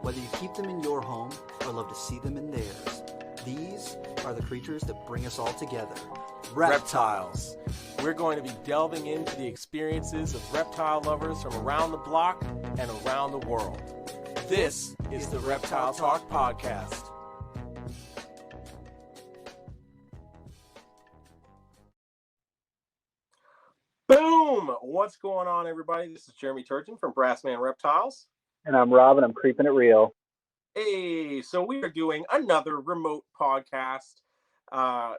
Whether you keep them in your home or love to see them in theirs, these are the creatures that bring us all together. Reptiles. We're going to be delving into the experiences of reptile lovers from around the block and around the world. This is the Reptile Talk Podcast. Boom! What's going on, everybody? This is Jeremy Turgeon from Brassman Reptiles. And I'm Rob, and I'm keeping it real. Hey, so we are doing another remote podcast.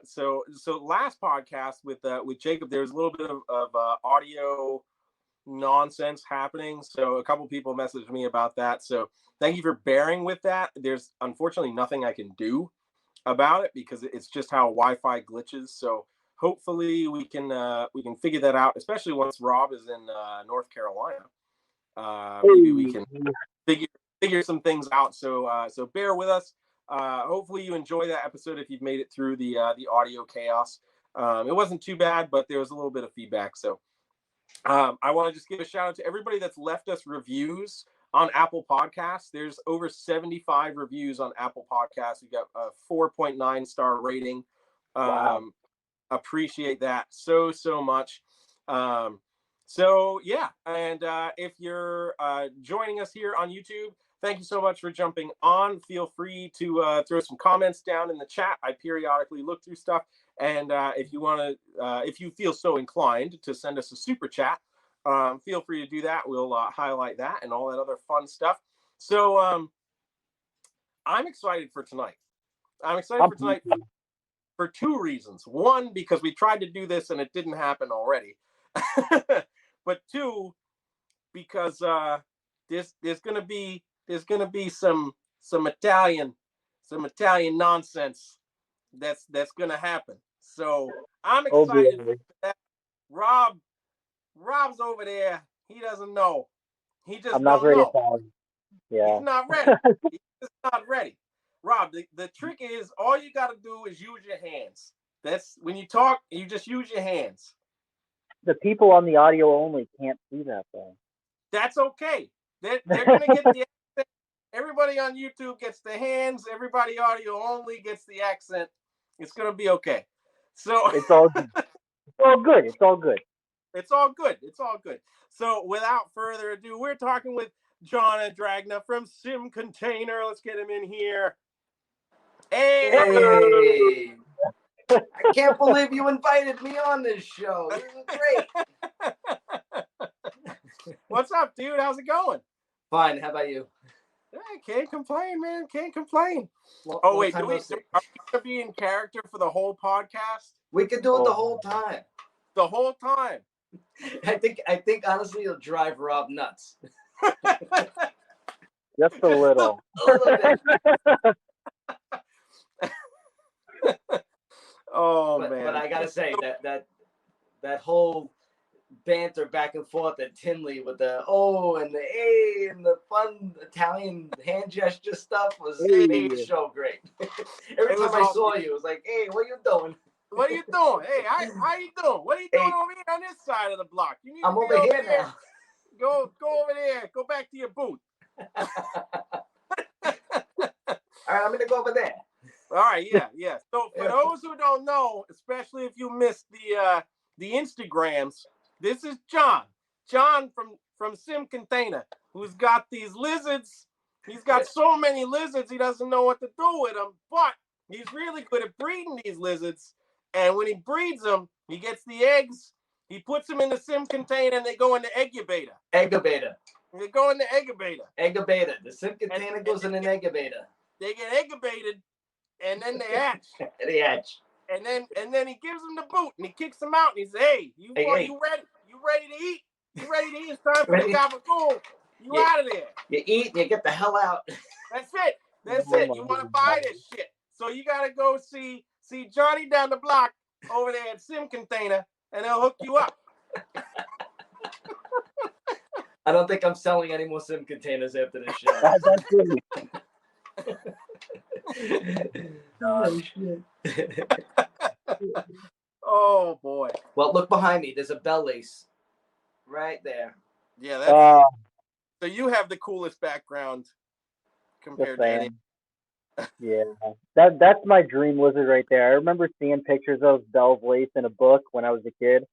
So last podcast with Jacob, there was a little bit of audio nonsense happening. So a couple people messaged me about that. So thank you for bearing with that. There's unfortunately nothing I can do about it because it's just how Wi-Fi glitches. So hopefully we can figure that out, especially once Rob is in North Carolina. Maybe we can figure some things out. So bear with us. Hopefully you enjoy that episode if you've made it through the audio chaos. It wasn't too bad, but there was a little bit of feedback. So I want to just give a shout out to everybody that's left us reviews on Apple Podcasts. There's over 75 reviews on Apple Podcasts. We got a 4.9 star rating. Wow. Appreciate that so much. So yeah, and if you're joining us here on YouTube, thank you so much for jumping on. Feel free to throw some comments down in the chat. I periodically look through stuff, and if you want to, if you feel so inclined to send us a super chat, feel free to do that. We'll highlight that and all that other fun stuff. So I'm excited for tonight. I'm excited for tonight for two reasons. One, because we tried to do this and it didn't happen already. But two, because there's gonna be some Italian nonsense that's gonna happen. So I'm excited for that. Rob's over there. He doesn't know. He just I'm not don't very know. Italian. Yeah. He's not ready. He's just not ready. Rob, the trick is all you got to do is use your hands. That's when you talk, you just use your hands. The people on the audio only can't see that, though. That's okay. They're going to get the accent. Everybody on YouTube gets the hands. Everybody audio only gets the accent. It's going to be okay. So it's all good. It's all good. It's all good. It's all good. It's all good. So without further ado, we're talking with John Adragna from Sim Container. Let's get him in here. Hey! I can't believe you invited me on this show. This is great. What's up, dude? How's it going? Fine. How about you? I can't complain, man. Can't complain. Wait. Are we going to be in character for the whole podcast? We could do it the whole time. The whole time. I think honestly, it'll drive Rob nuts. Just a little. A little bit. Man. But I gotta say that whole banter back and forth at Tinley with the O and the A and the fun Italian hand gesture stuff made the show great. Every time I saw you, it was like, hey, what are you doing? What are you doing? Hey, how you doing? What are you doing over here on this side of the block? You need I'm to over here there. now. Go over there. Go back to your booth. All right, I'm gonna go over there. All right, yeah. So for those who don't know, especially if you missed the Instagrams, this is John from Sim Container, who's got these lizards. He's got so many lizards, he doesn't know what to do with them, but he's really good at breeding these lizards. And when he breeds them, he gets the eggs, he puts them in the Sim Container, and they go into incubator. They go into incubator. The Sim Container goes in an incubator. They get incubated, and then they hatch. And then he gives them the boot, and he kicks them out, and he says, "Hey, you ready? You ready to eat? You ready to eat? It's time for the gabagool. You out of there. You eat, you get the hell out." That's it. You want to buy this shit, so you gotta go see Johnny down the block over there at Sim Container, and they'll hook you up. I don't think I'm selling any more Sim Containers after this show. That's really... Oh, shit. Oh, boy. Well, look behind me. There's a bell lace right there. Yeah, that's... So you have the coolest background compared Just to any. saying. Yeah, that's my dream lizard right there. I remember seeing pictures of Bell's lace in a book when I was a kid,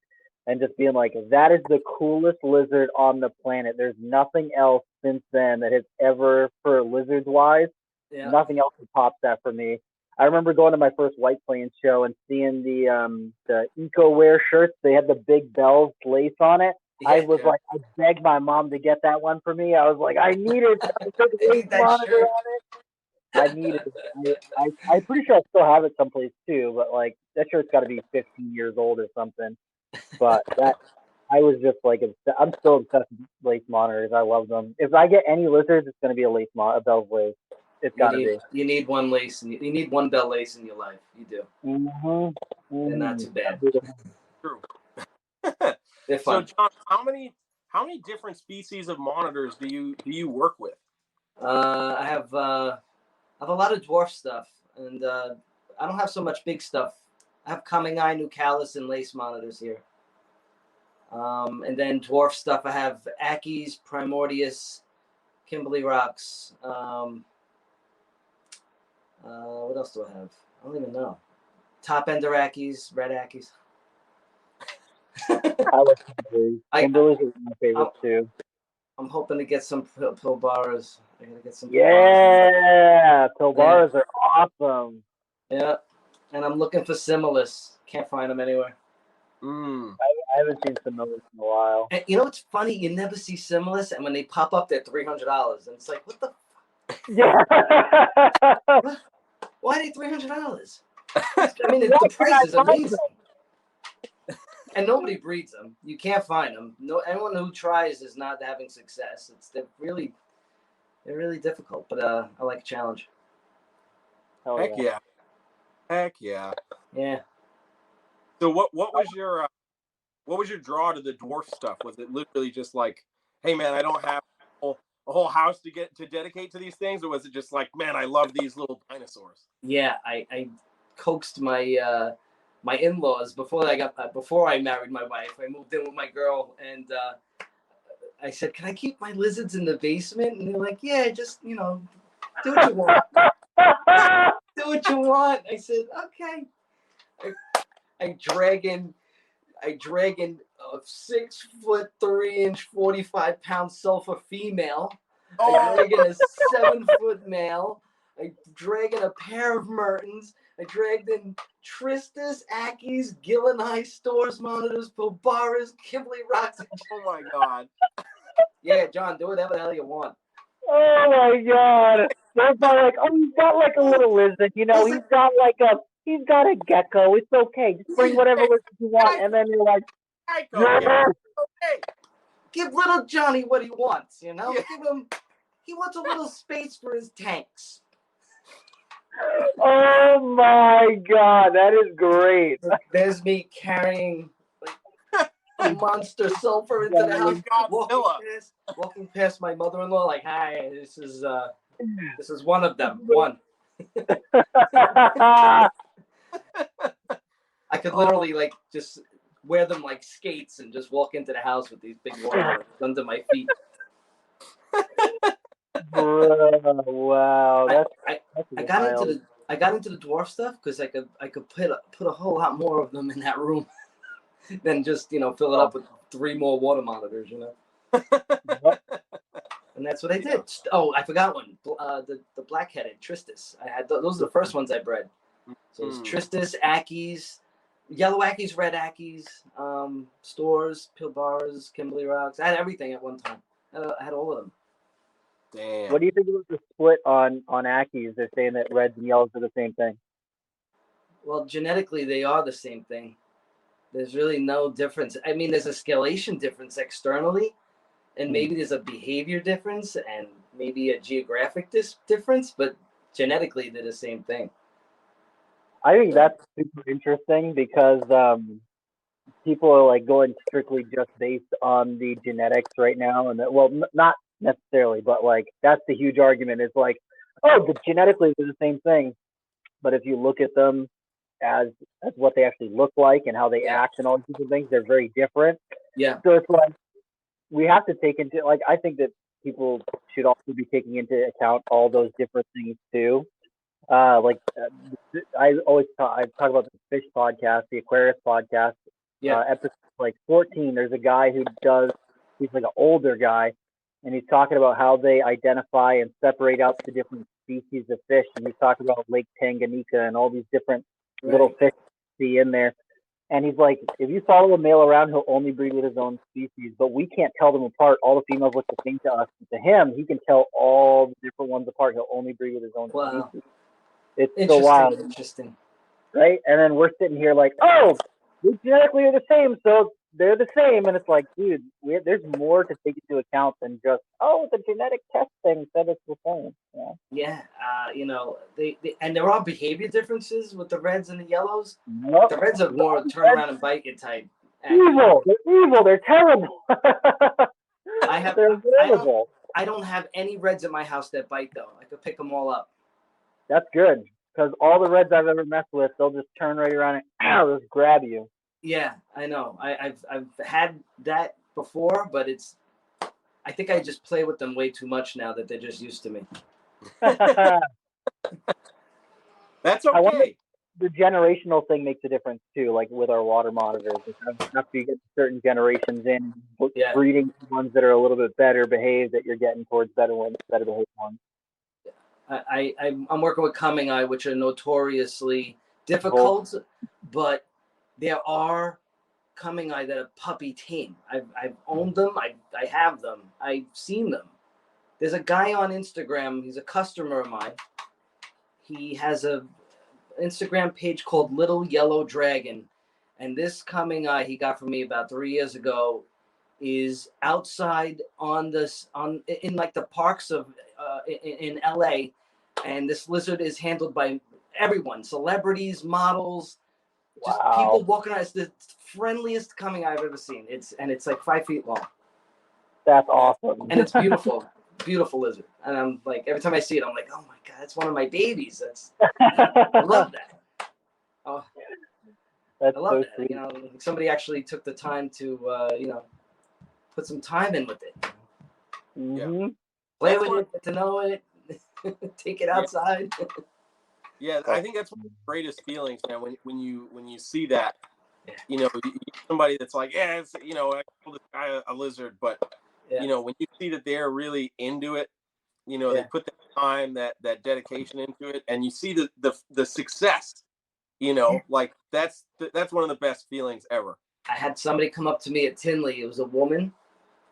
and just being like, that is the coolest lizard on the planet. There's nothing else since then that has ever, for lizards wise, Yeah. nothing else has topped that for me. I remember going to my first White Plains show and seeing the eco wear shirts. They had the big Bell's lace on it. I was Yeah. like, I begged my mom to get that one for me. I was like, I need it. I put the I lace need that monitor shirt. on it. I need it. I'm pretty sure I still have it someplace too, but like that shirt's got to be 15 years old or something. But that I was just like, I'm still obsessed with lace monitors. I love them. If I get any lizards, it's gonna be a Bell's lace. It's gotta be. You need one lace, and you need one Bell lace in your life. You do. They're not too bad. True. They're So, fun. John, how many different species of monitors do you work with? I have a lot of dwarf stuff, and I don't have so much big stuff. I have Kamengai, Nucalus, and lace monitors here. And then dwarf stuff, I have Ackies, Primordius, Kimberly Rocks. What else do I have? I don't even know. Top Ender Ackies, Red Ackies. I love Kimberly's. Kimberly's is my favorite too. I'm hoping to get some Pilbaras. I gotta get some. Yeah, Pilbaras are awesome. Yeah, and I'm looking for Similis. Can't find them anywhere. I haven't seen Similis in a while. And you know what's funny? You never see Similis, and when they pop up, they're $300, and it's like, what the? Yeah. What? Why are they $300? I mean, the price is amazing. And nobody breeds them. You can't find them. No, anyone who tries is not having success. They're really difficult. But I like a challenge. Heck yeah. Heck yeah. Yeah. So what was your draw to the dwarf stuff? Was it literally just like, hey man, I don't have a whole house to dedicate to these things, or was it just like, man, I love these little dinosaurs? Yeah, I coaxed my my in-laws before I married my wife. I moved in with my girl, and I said, "Can I keep my lizards in the basement?" And they're like, "Yeah, just do what you want. Do what you want." I said, "Okay." I drag in a 6'3" 45-pound sulfur female. I drag in a 7-foot male. I drag in a pair of Mertens. I dragged in Tristis, Ackies, Gillenhigh stores, monitors, Pilbaras, Kimberly Rocks. Oh my god. Yeah, John, do whatever the hell you want. Oh my god. They're like, oh, he's got like a little lizard, he's got a gecko. It's okay. Just bring whatever lizard you want. And then you're like, yeah. Okay. Give little Johnny what he wants, Yeah. Give him, he wants a little space for his tanks. Oh my god, that is great. There's me carrying a monster sulfur into the house, walking past my mother-in-law like, hi, this is one of them. One. I could literally just wear them like skates and just walk into the house with these big water under my feet. Wow, I got into the dwarf stuff because I could put a whole lot more of them in that room than just fill it up with 3 more water monitors, And that's what I did. Oh, I forgot one. The black-headed Tristis. I had those are the first ones I bred. So it's Tristis, Ackies, yellow Ackies, red Ackies, stores, Pilbaras, Kimberly Rocks. I had everything at one time. I had all of them. Damn. What do you think about the split on Ackies? They're saying that reds and yellows are the same thing. Well, genetically, they are the same thing. There's really no difference. I mean, there's a scalation difference externally, and maybe there's a behavior difference, and maybe a geographic difference, but genetically, they're the same thing. I think that's super interesting because people are like going strictly just based on the genetics right now, and not necessarily, but like that's the huge argument. Is like, oh, the genetically they're the same thing, but if you look at them as what they actually look like and how they act and all these different things, they're very different. Yeah. So it's like we have to take into I think that people should also be taking into account all those different things too. I always I talk about the fish podcast, the Aquarius podcast. Yeah. Episode like 14. There's a guy who does. He's like an older guy, and he's talking about how they identify and separate out the different species of fish. And he's talking about Lake Tanganyika and all these different little fish you see in there. And he's like, if you follow a male around, he'll only breed with his own species, but we can't tell them apart. All the females look the same to us. But to him, he can tell all the different ones apart. He'll only breed with his own species. It's so wild. Interesting. Right? And then we're sitting here like, oh, we genetically are the same, so they're the same. And it's like, dude, there's more to take into account than just, oh, the genetic test thing said it's the same. Yeah. They and there are behavior differences with the reds and the yellows. Yep. The reds are more turn around and bite you type. Evil. They're evil. They're terrible. They're terrible. I don't have any reds at my house that bite, though. I could pick them all up. That's good, because all the reds I've ever messed with, they'll just turn right around and just grab you. Yeah, I know. I've had that before, but I think I just play with them way too much now that they're just used to me. That's okay. The generational thing makes a difference too, like with our water monitors. After you get certain generations in, breeding ones that are a little bit better behaved, that you're getting towards better behaved ones. I'm working with coming eye, which are notoriously difficult, but there are coming eye that are puppy tame. I've owned them. I have them. I've seen them. There's a guy on Instagram. He's a customer of mine. He has a Instagram page called Little Yellow Dragon, and this coming eye he got from me about 3 years ago is outside in like the parks of in LA, and this lizard is handled by everyone, celebrities, models, just people walking around. It's the friendliest coming I've ever seen. It's like 5 feet long. That's awesome. And it's beautiful. Beautiful lizard. And I'm like, every time I see it, I'm like, oh my God, that's one of my babies. I love that. Oh, that's I love so that. sweet. You know, somebody actually took the time to, put some time in with it. Mm-hmm. Play with it, get to know it, take it outside. Yeah, I think that's one of the greatest feelings, man. When you see that, somebody that's like, it's, I call this guy a lizard, but when you see that they're really into it, they put that time, that dedication into it, and you see the success, like that's one of the best feelings ever. I had somebody come up to me at Tinley. It was a woman.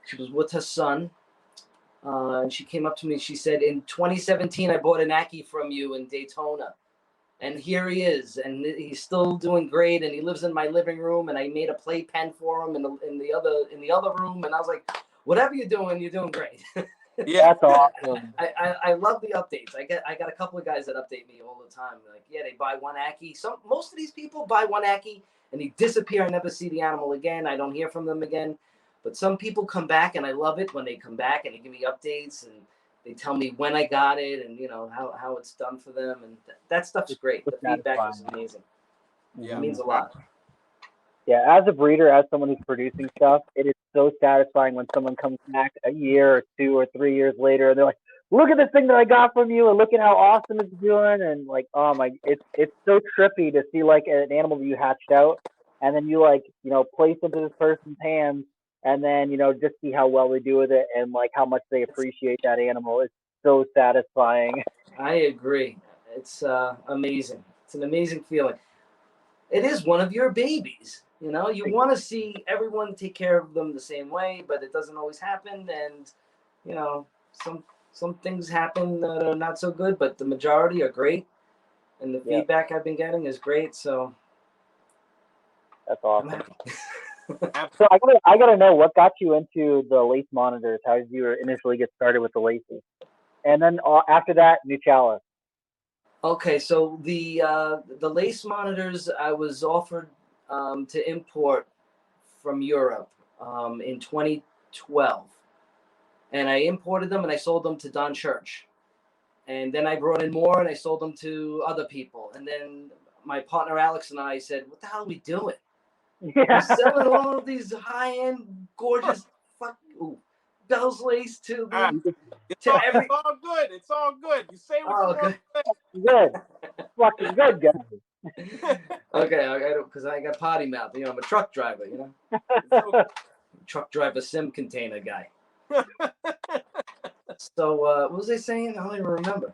She was with her son. And she came up to me. She said, in 2017, I bought an Ackie from you in Daytona. And here he is. And he's still doing great. And he lives in my living room. And I made a playpen for him in the other room. And I was like, whatever you're doing great. Yeah, that's awesome. I love the updates. I got a couple of guys that update me all the time. Like, they buy one Ackie. Most of these people buy one Ackie and they disappear. I never see the animal again. I don't hear from them again. But some people come back, and I love it when they come back and they give me updates and they tell me when I got it and how it's done for them, and that stuff's great. The feedback is amazing. Yeah, it means a lot. Yeah, as a breeder, as someone who's producing stuff, it is so satisfying when someone comes back a year or 2 or 3 years later and they're like, look at this thing that I got from you and look at how awesome it's doing, and like, oh my, it's so trippy to see like an animal that you hatched out and then you place into this person's hands. And then, just see how well they do with it and like how much they appreciate that animal. It's so satisfying. I agree. It's amazing. It's an amazing feeling. It is one of your babies. You want to see everyone take care of them the same way, but it doesn't always happen. And, some things happen that are not so good, but the majority are great. And the feedback I've been getting is great. So that's awesome. So I gotta know what got you into the lace monitors. How did you initially get started with the laces, and then after that, New Chalice? Okay, so the lace monitors I was offered to import from Europe in 2012, and I imported them and I sold them to Don Church, and then I brought in more and I sold them to other people, and then my partner Alex and I said, "What the hell are we doing? We're selling all of these high-end, gorgeous, seatbelts laced to Ah, the it's to all, every. it's all good. It's all good. You say what Oh, you want good. to Good. Fucking good, guys. say. Okay, I don't because I got potty mouth. You know, I'm a truck driver. You know, So, truck driver sim container guy. So what was I saying? I don't even remember.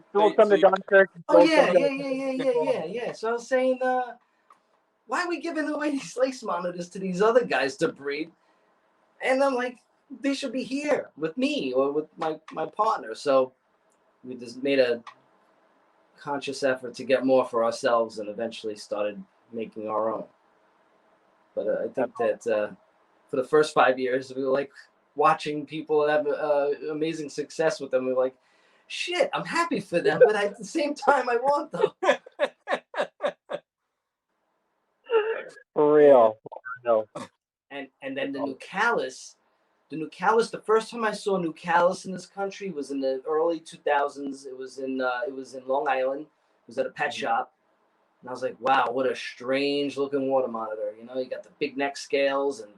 Stole some so to Don Kirk. Oh yeah. So I was saying, why are we giving away these lace monitors to these other guys to breed? And I'm like, they should be here with me or with my partner. So we just made a conscious effort to get more for ourselves and eventually started making our own. But I think that for the first 5 years, we were like watching people have amazing success with them. We were like, shit, I'm happy for them, but at the same time, I want them. For real. No. And then the Nucallis, the first time I saw Nucallis in this country was in the early 2000s. It was in Long Island. It was at a pet shop. And I was like, wow, what a strange looking water monitor. You know, you got the big neck scales and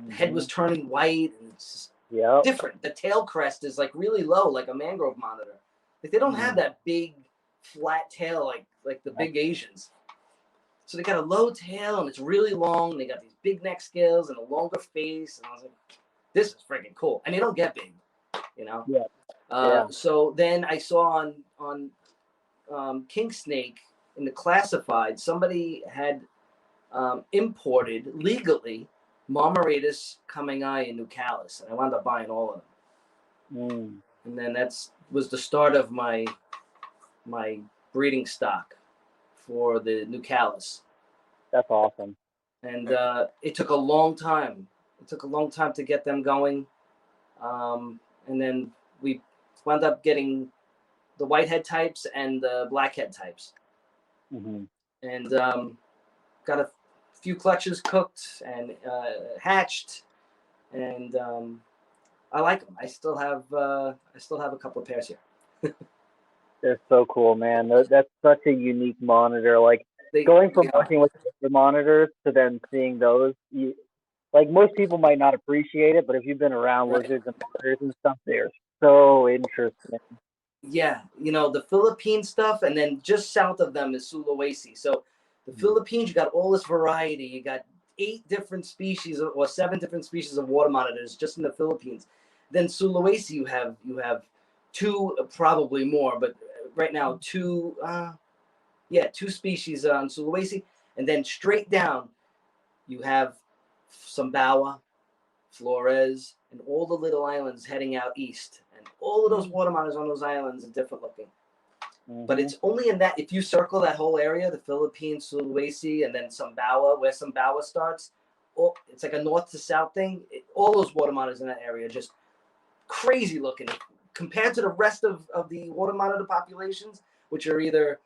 the head was turning white and it's just different. The tail crest is like really low, like a mangrove monitor. Like they don't have that big flat tail like the big Asians. So they got a low tail and it's really long. They got these big neck scales and a longer face. And I was like, this is freaking cool. And they don't get big, you know? So then I saw on King Snake in the classified, somebody had imported legally Marmoratus Cummingii and Nucallis. And I wound up buying all of them. And then was the start of my breeding stock for the Nucallis. That's awesome. And it took a long time. It took a long time to get them going. And then we wound up getting the whitehead types and the blackhead types. And got a few clutches cooked and hatched. And I like them. I still have a couple of pairs here. They're so cool, man. That's such a unique monitor. Like going from working with the monitors to then seeing those, like most people might not appreciate it, but if you've been around lizards and monitors and stuff, they're so interesting. Yeah, you know, the Philippine stuff, and then just south of them is Sulawesi. So the Philippines, you got all this variety. You got 8 different species or 7 different species of water monitors just in the Philippines. Then Sulawesi, you have 2, probably more, but right now 2 species on Sulawesi, and then straight down you have Sumbawa, Flores, and all the little islands heading out east. And all of those water monitors on those islands are different looking. But it's only in that, if you circle that whole area, the Philippines, Sulawesi, and then Sumbawa, where Sumbawa starts, it's like a north to south thing. All those water monitors in that area are just crazy looking. Compared to the rest of the water monitor populations, which are either,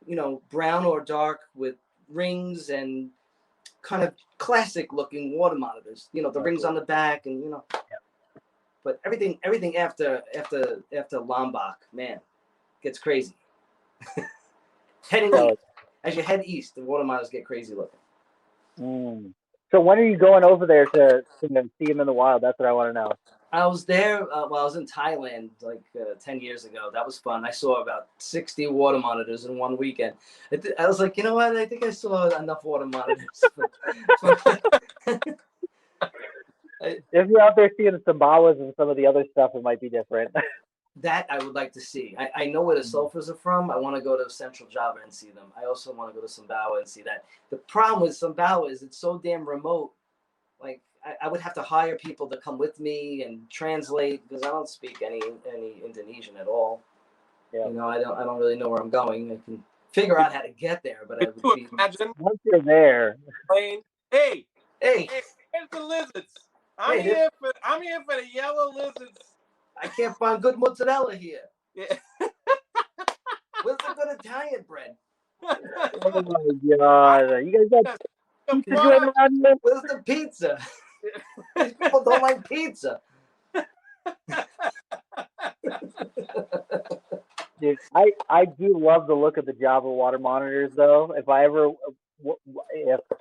you know, brown or dark with rings and kind of classic looking water monitors, you know, the rings on the back and, you know, but everything after Lombok, man, gets crazy. Heading east, as you head east, the water monitors get crazy looking. So when are you going over there to see them in the wild? That's what I want to know. I was there, I was in Thailand like 10 years ago. That was fun. I saw about 60 water monitors in one weekend. I was like, you know what? I think I saw enough water monitors. If you're out there seeing the Sambawas and some of the other stuff, it might be different. That I would like to see. I know where the sulfurs are from. I want to go to Central Java and see them. I also want to go to Sumbawa and see that. The problem with Sumbawa is it's so damn remote. Like I would have to hire people to come with me and translate because I don't speak any Indonesian at all. You know, I don't really know where I'm going. I can figure out how to get there, but I would be imagine once you're there. Hey, here's the lizards. I'm here for the yellow lizards. I can't find good mozzarella here. Yeah. Where's the good Italian bread? Oh my god! You guys got pizza joint around here? Where's the pizza? These people don't like pizza. Dude, I do love the look of the Java water monitors, though. If I ever,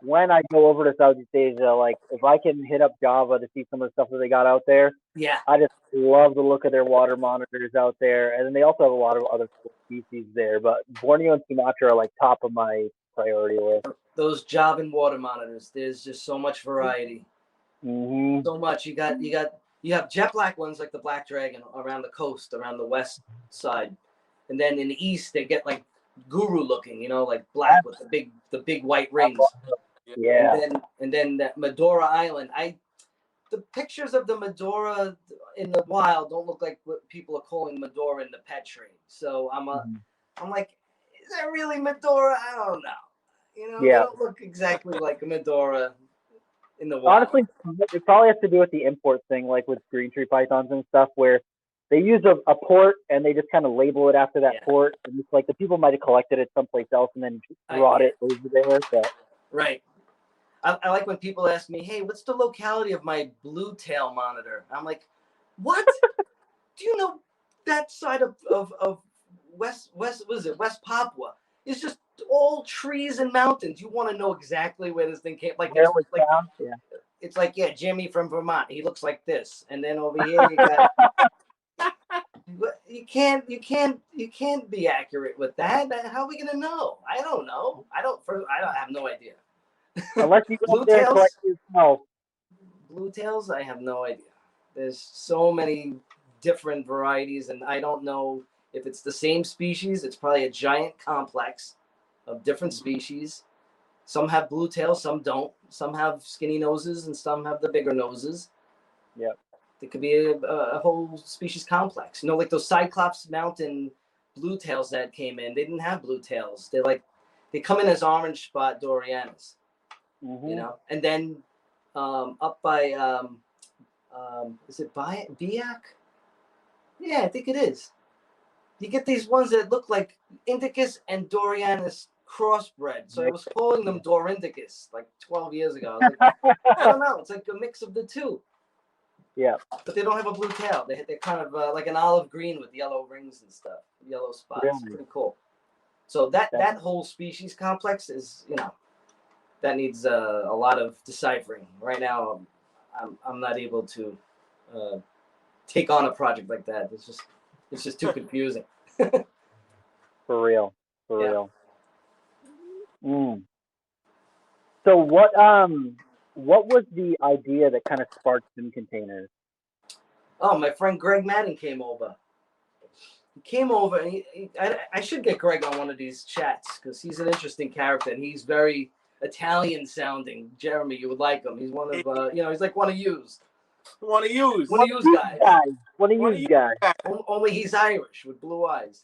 when I go over to Southeast Asia, like if I can hit up Java to see some of the stuff that they got out there, Yeah. I just love the look of their water monitors out there, and then they also have a lot of other cool species there. But Borneo and Sumatra are like top of my priority list. Those Javan water monitors. There's just so much variety. Mm-hmm. So much. You have jet black ones like the black dragon around the coast, around the west side, and then in the east they get like guru looking, like black with the big white rings. Yeah. And then that Medora Island. The pictures of the Medora in the wild don't look like what people are calling Medora in the pet trade. So I'm like, is that really Medora? I don't know. They don't look exactly like a Medora in the wild. Honestly, it probably has to do with the import thing, like with green tree pythons and stuff, where they use a port and they just kind of label it after that port. And it's like the people might have collected it someplace else and then brought it over there. But. Right. I like when people ask me, hey, what's the locality of my blue tail monitor? I'm like, what? Do you know that side of West Papua? It's just all trees and mountains. You want to know exactly where this thing came? Like, it's like, Jimmy from Vermont. He looks like this. And then over here you got you can't be accurate with that. How are we gonna know? I don't know. I have no idea. Unless you go there and collect yourself. Blue tails, I have no idea. There's so many different varieties, and I don't know if it's the same species. It's probably a giant complex of different species. Some have blue tails, some don't. Some have skinny noses, and some have the bigger noses. Yep. It could be a whole species complex. Like those Cyclops Mountain blue tails that came in. They didn't have blue tails. They come in as orange spot Dorianas. Mm-hmm. And then up by is it Biak? Yeah, I think it is. You get these ones that look like Indicus and Dorianus crossbred. So I was calling them Dorindicus like 12 years ago. I was like, I don't know. It's like a mix of the two. Yeah. But they don't have a blue tail. They're kind of like an olive green with yellow rings and stuff, yellow spots. Really? Pretty cool. So that whole species complex is, that needs a lot of deciphering. Right now, I'm not able to take on a project like that. It's just too confusing. For real. So what was the idea that kind of sparked Sim Containers? Oh, my friend Greg Madden came over. He came over, and I should get Greg on one of these chats because he's an interesting character, and he's very Italian sounding. Jeremy, you would like him. He's one of he's like one of yous. One of yous guys. One of you guys. Only he's Irish with blue eyes.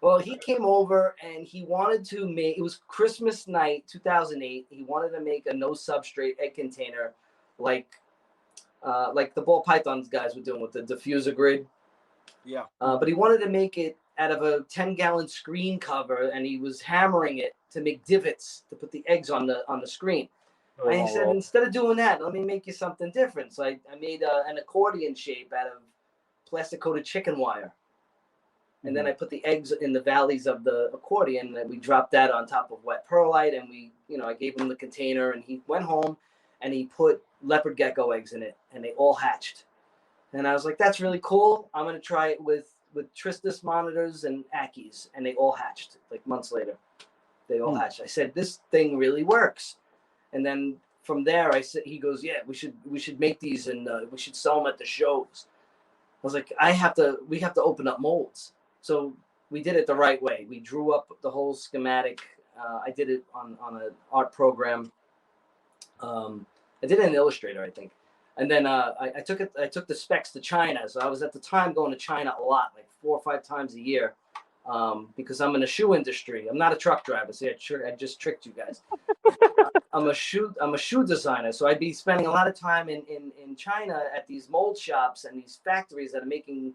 Well, he came over and he wanted to make. It was Christmas night, 2008. He wanted to make a no substrate egg container, like the ball pythons guys were doing with the diffuser grid. Yeah. But he wanted to make it out of a 10-gallon screen cover, and he was hammering it to make divots to put the eggs on the screen. And he said, instead of doing that, let me make you something different. So I made an accordion shape out of plastic coated chicken wire. And then I put the eggs in the valleys of the accordion, and we dropped that on top of wet perlite. And I gave him the container, and he went home and he put leopard gecko eggs in it, and they all hatched. And I was like, that's really cool. I'm going to try it with Tristis monitors and Ackies, and they all hatched like months later. They all hatched. I said, this thing really works. And then from there, he goes, yeah, we should make these, and we should sell them at the shows. I was like, we have to open up molds. So we did it the right way. We drew up the whole schematic. I did it on an art program. I did it in Illustrator, I think. And then I took the specs to China. So I was at the time going to China a lot, like 4 or 5 times a year, because I'm in the shoe industry. I'm not a truck driver. See, I just tricked you guys. I'm a shoe designer. So I'd be spending a lot of time in China at these mold shops and these factories that are making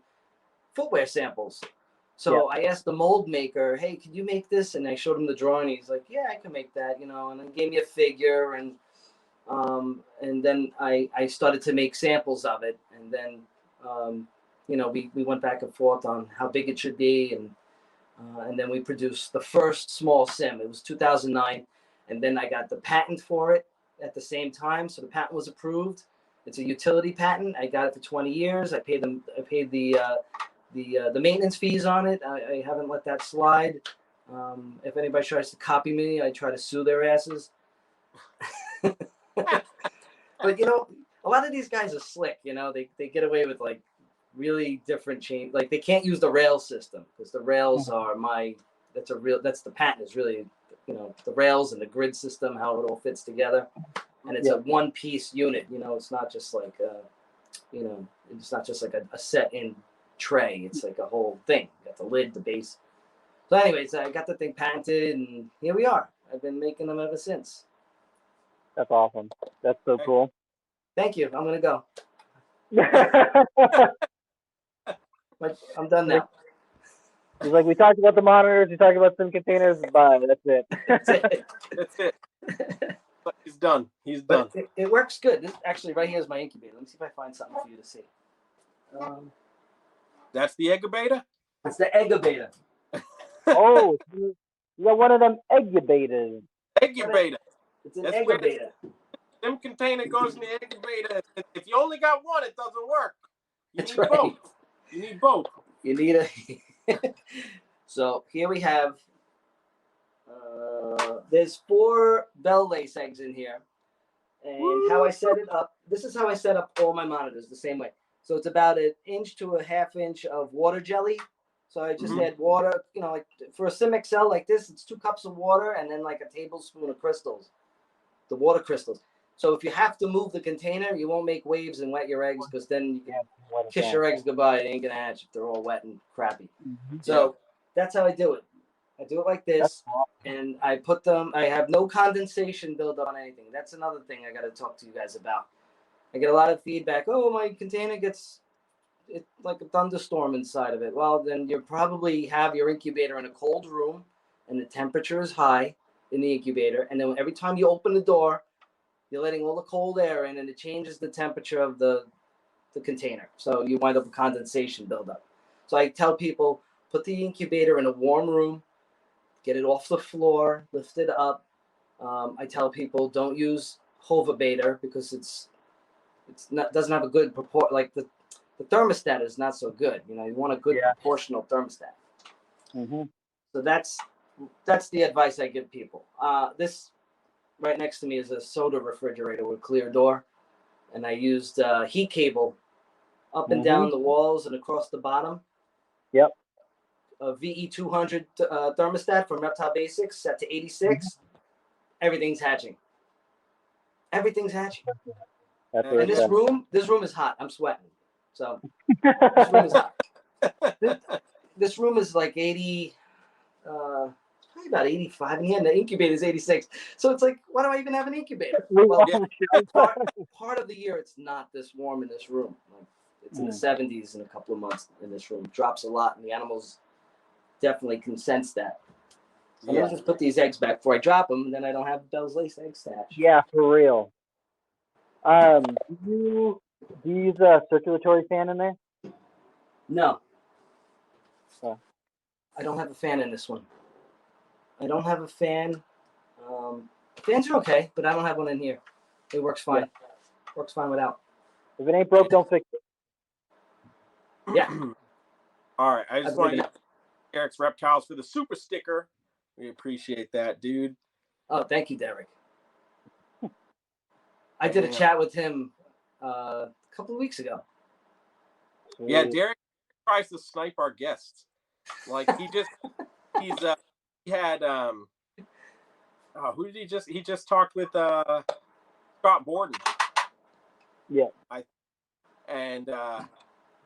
footwear samples. So I asked the mold maker, hey, can you make this? And I showed him the drawing. He's like, yeah, I can make that, and then gave me a figure, and then I started to make samples of it. And then, we went back and forth on how big it should be. And And then we produced the first small sim. It was 2009, and then I got the patent for it at the same time. So the patent was approved. It's a utility patent. I got it for 20 years. I paid the maintenance fees on it. I haven't let that slide. If anybody tries to copy me, I try to sue their asses. But a lot of these guys are slick. They get away with like really different chain. Like they can't use the rail system because the rails are that's the patent is really the rails and the grid system, how it all fits together, and it's a one piece unit. It's not just like it's not just like a set in tray. It's like a whole thing. You got the lid, the base. So anyways, I got the thing patented, and here we are. I've been making them ever since. That's awesome. That's so cool. Thank you. I'm gonna go. I'm done now. He's like, we talked about the monitors, we talked about some containers, but that's it. That's it. But he's done. He's done. It works good. This, actually, right here is my incubator. Let me see if I find something for you to see. That's the eggabator? It's the eggabator. Oh, you got one of them eggabators. Eggabator. It's an eggabator. Sim container goes in the eggabator. If you only got one, it doesn't work. That's need right. both. You need both. You need a. So here we have. There's 4 bell lace eggs in here, and how I set it up. This is how I set up all my monitors the same way. So it's about 1 inch to a ½ inch of water jelly. So I just add water. Like for a Sim XL like this, it's 2 cups of water and then like a tablespoon of crystals, the water crystals. So if you have to move the container, you won't make waves and wet your eggs because then you can kiss your eggs goodbye. They ain't gonna hatch if they're all wet and crappy. So that's how I do it. I do it like this, and I put them. I have no condensation build up on anything. That's another thing I got to talk to you guys about. I get a lot of feedback. Oh, my container gets like a thunderstorm inside of it. Well, then you probably have your incubator in a cold room, and the temperature is high in the incubator. And then every time you open the door, you're letting all the cold air in, and it changes the temperature of the container. So you wind up with condensation buildup. So I tell people, put the incubator in a warm room, get it off the floor, lift it up. I tell people don't use Hovabator because doesn't have a good purport. Like the thermostat is not so good. You want a good proportional thermostat. So that's the advice I give people. This right next to me is a soda refrigerator with clear door, and I used heat cable up and down the walls and across the bottom. Yep. A VE200 thermostat from Reptile Basics set to 86. Everything's hatching. Everything's hatching. And this room is hot. I'm sweating. So this room is hot. This room is like 80, probably about 85 in here, and the incubator is 86. So it's like, why do I even have an incubator? Well, part of the year it's not this warm in this room. Like, it's in the 70s in a couple of months in this room. It drops a lot, and the animals definitely can sense that. So let me just put these eggs back before I drop them, and then I don't have Bell's Lace eggs to hatch. Yeah, for real. Do you use a circulatory fan in there? No. I don't have a fan in this one. I don't have a fan. Fans are okay, but I don't have one in here. It works fine. Works fine without. If it ain't broke, don't fix it. Yeah. All right. I just want to Eric's Reptiles for the super sticker. We appreciate that, dude. Oh, thank you, Derek. I did a chat with him a couple of weeks ago. Yeah, Derek tries to snipe our guests. Like he had who did he just talked with Scott Borden. Yeah.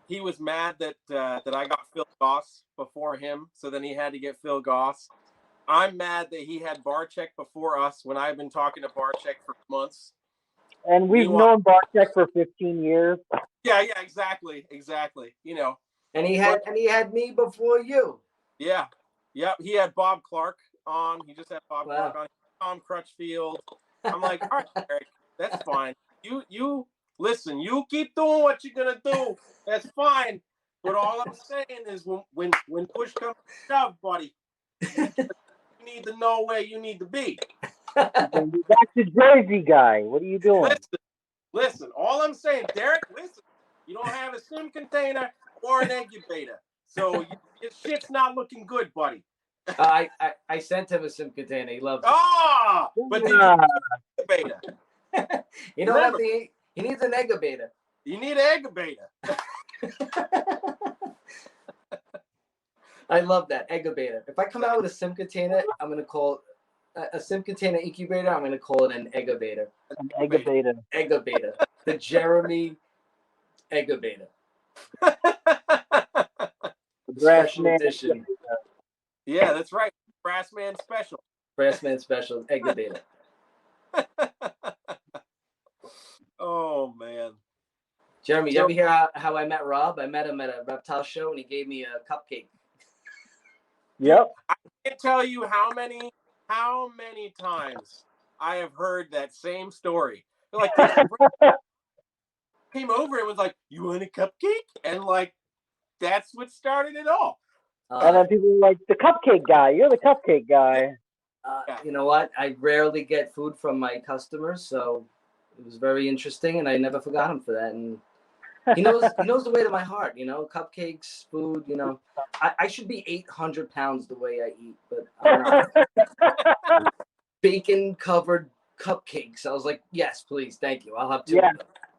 He was mad that I got Phil Goss before him, so then he had to get Phil Goss. I'm mad that he had Barcheck before us when I've been talking to Barcheck for months. And we've known Barcheck for 15 years. Yeah, exactly. And he had me before you. Yeah. Yep. He had Bob Clark on. He just had Bob Clark on. Tom Crutchfield. I'm like, all right, Eric, that's fine. You listen, you keep doing what you're gonna do. That's fine. But all I'm saying is when push comes to shove, buddy, you need to know where you need to be. That's the Jersey guy. What are you doing? Listen. All I'm saying, Derek, listen. You don't have a sim container or an incubator, so your shit's not looking good, buddy. I sent him a sim container. He loves it. Ah, but did you need an incubator? You know what? He needs an incubator. You need an incubator. I love that incubator. If I come out with a sim container, I'm gonna call a sim container incubator. I'm gonna call it an incubator. An incubator. Incubator. The Jeremy incubator. Special edition. Yeah, that's right. Brassman special. Brassman special incubator. Oh man. Jeremy, you ever hear how I met Rob? I met him at a reptile show and he gave me a cupcake. Yep. I can't tell you how many times I have heard that same story. They're like, came over and was like, "You want a cupcake?" And like, that's what started it all. And then people were like, "The cupcake guy. You're the cupcake guy." You know what? I rarely get food from my customers, so it was very interesting, and I never forgot him for that. And he knows the way to my heart. You know, cupcakes, food. You know, I should be 800 pounds the way I eat, but I'm not. Bacon covered cupcakes. I was like, yes, please, thank you. I'll have 2. Yeah,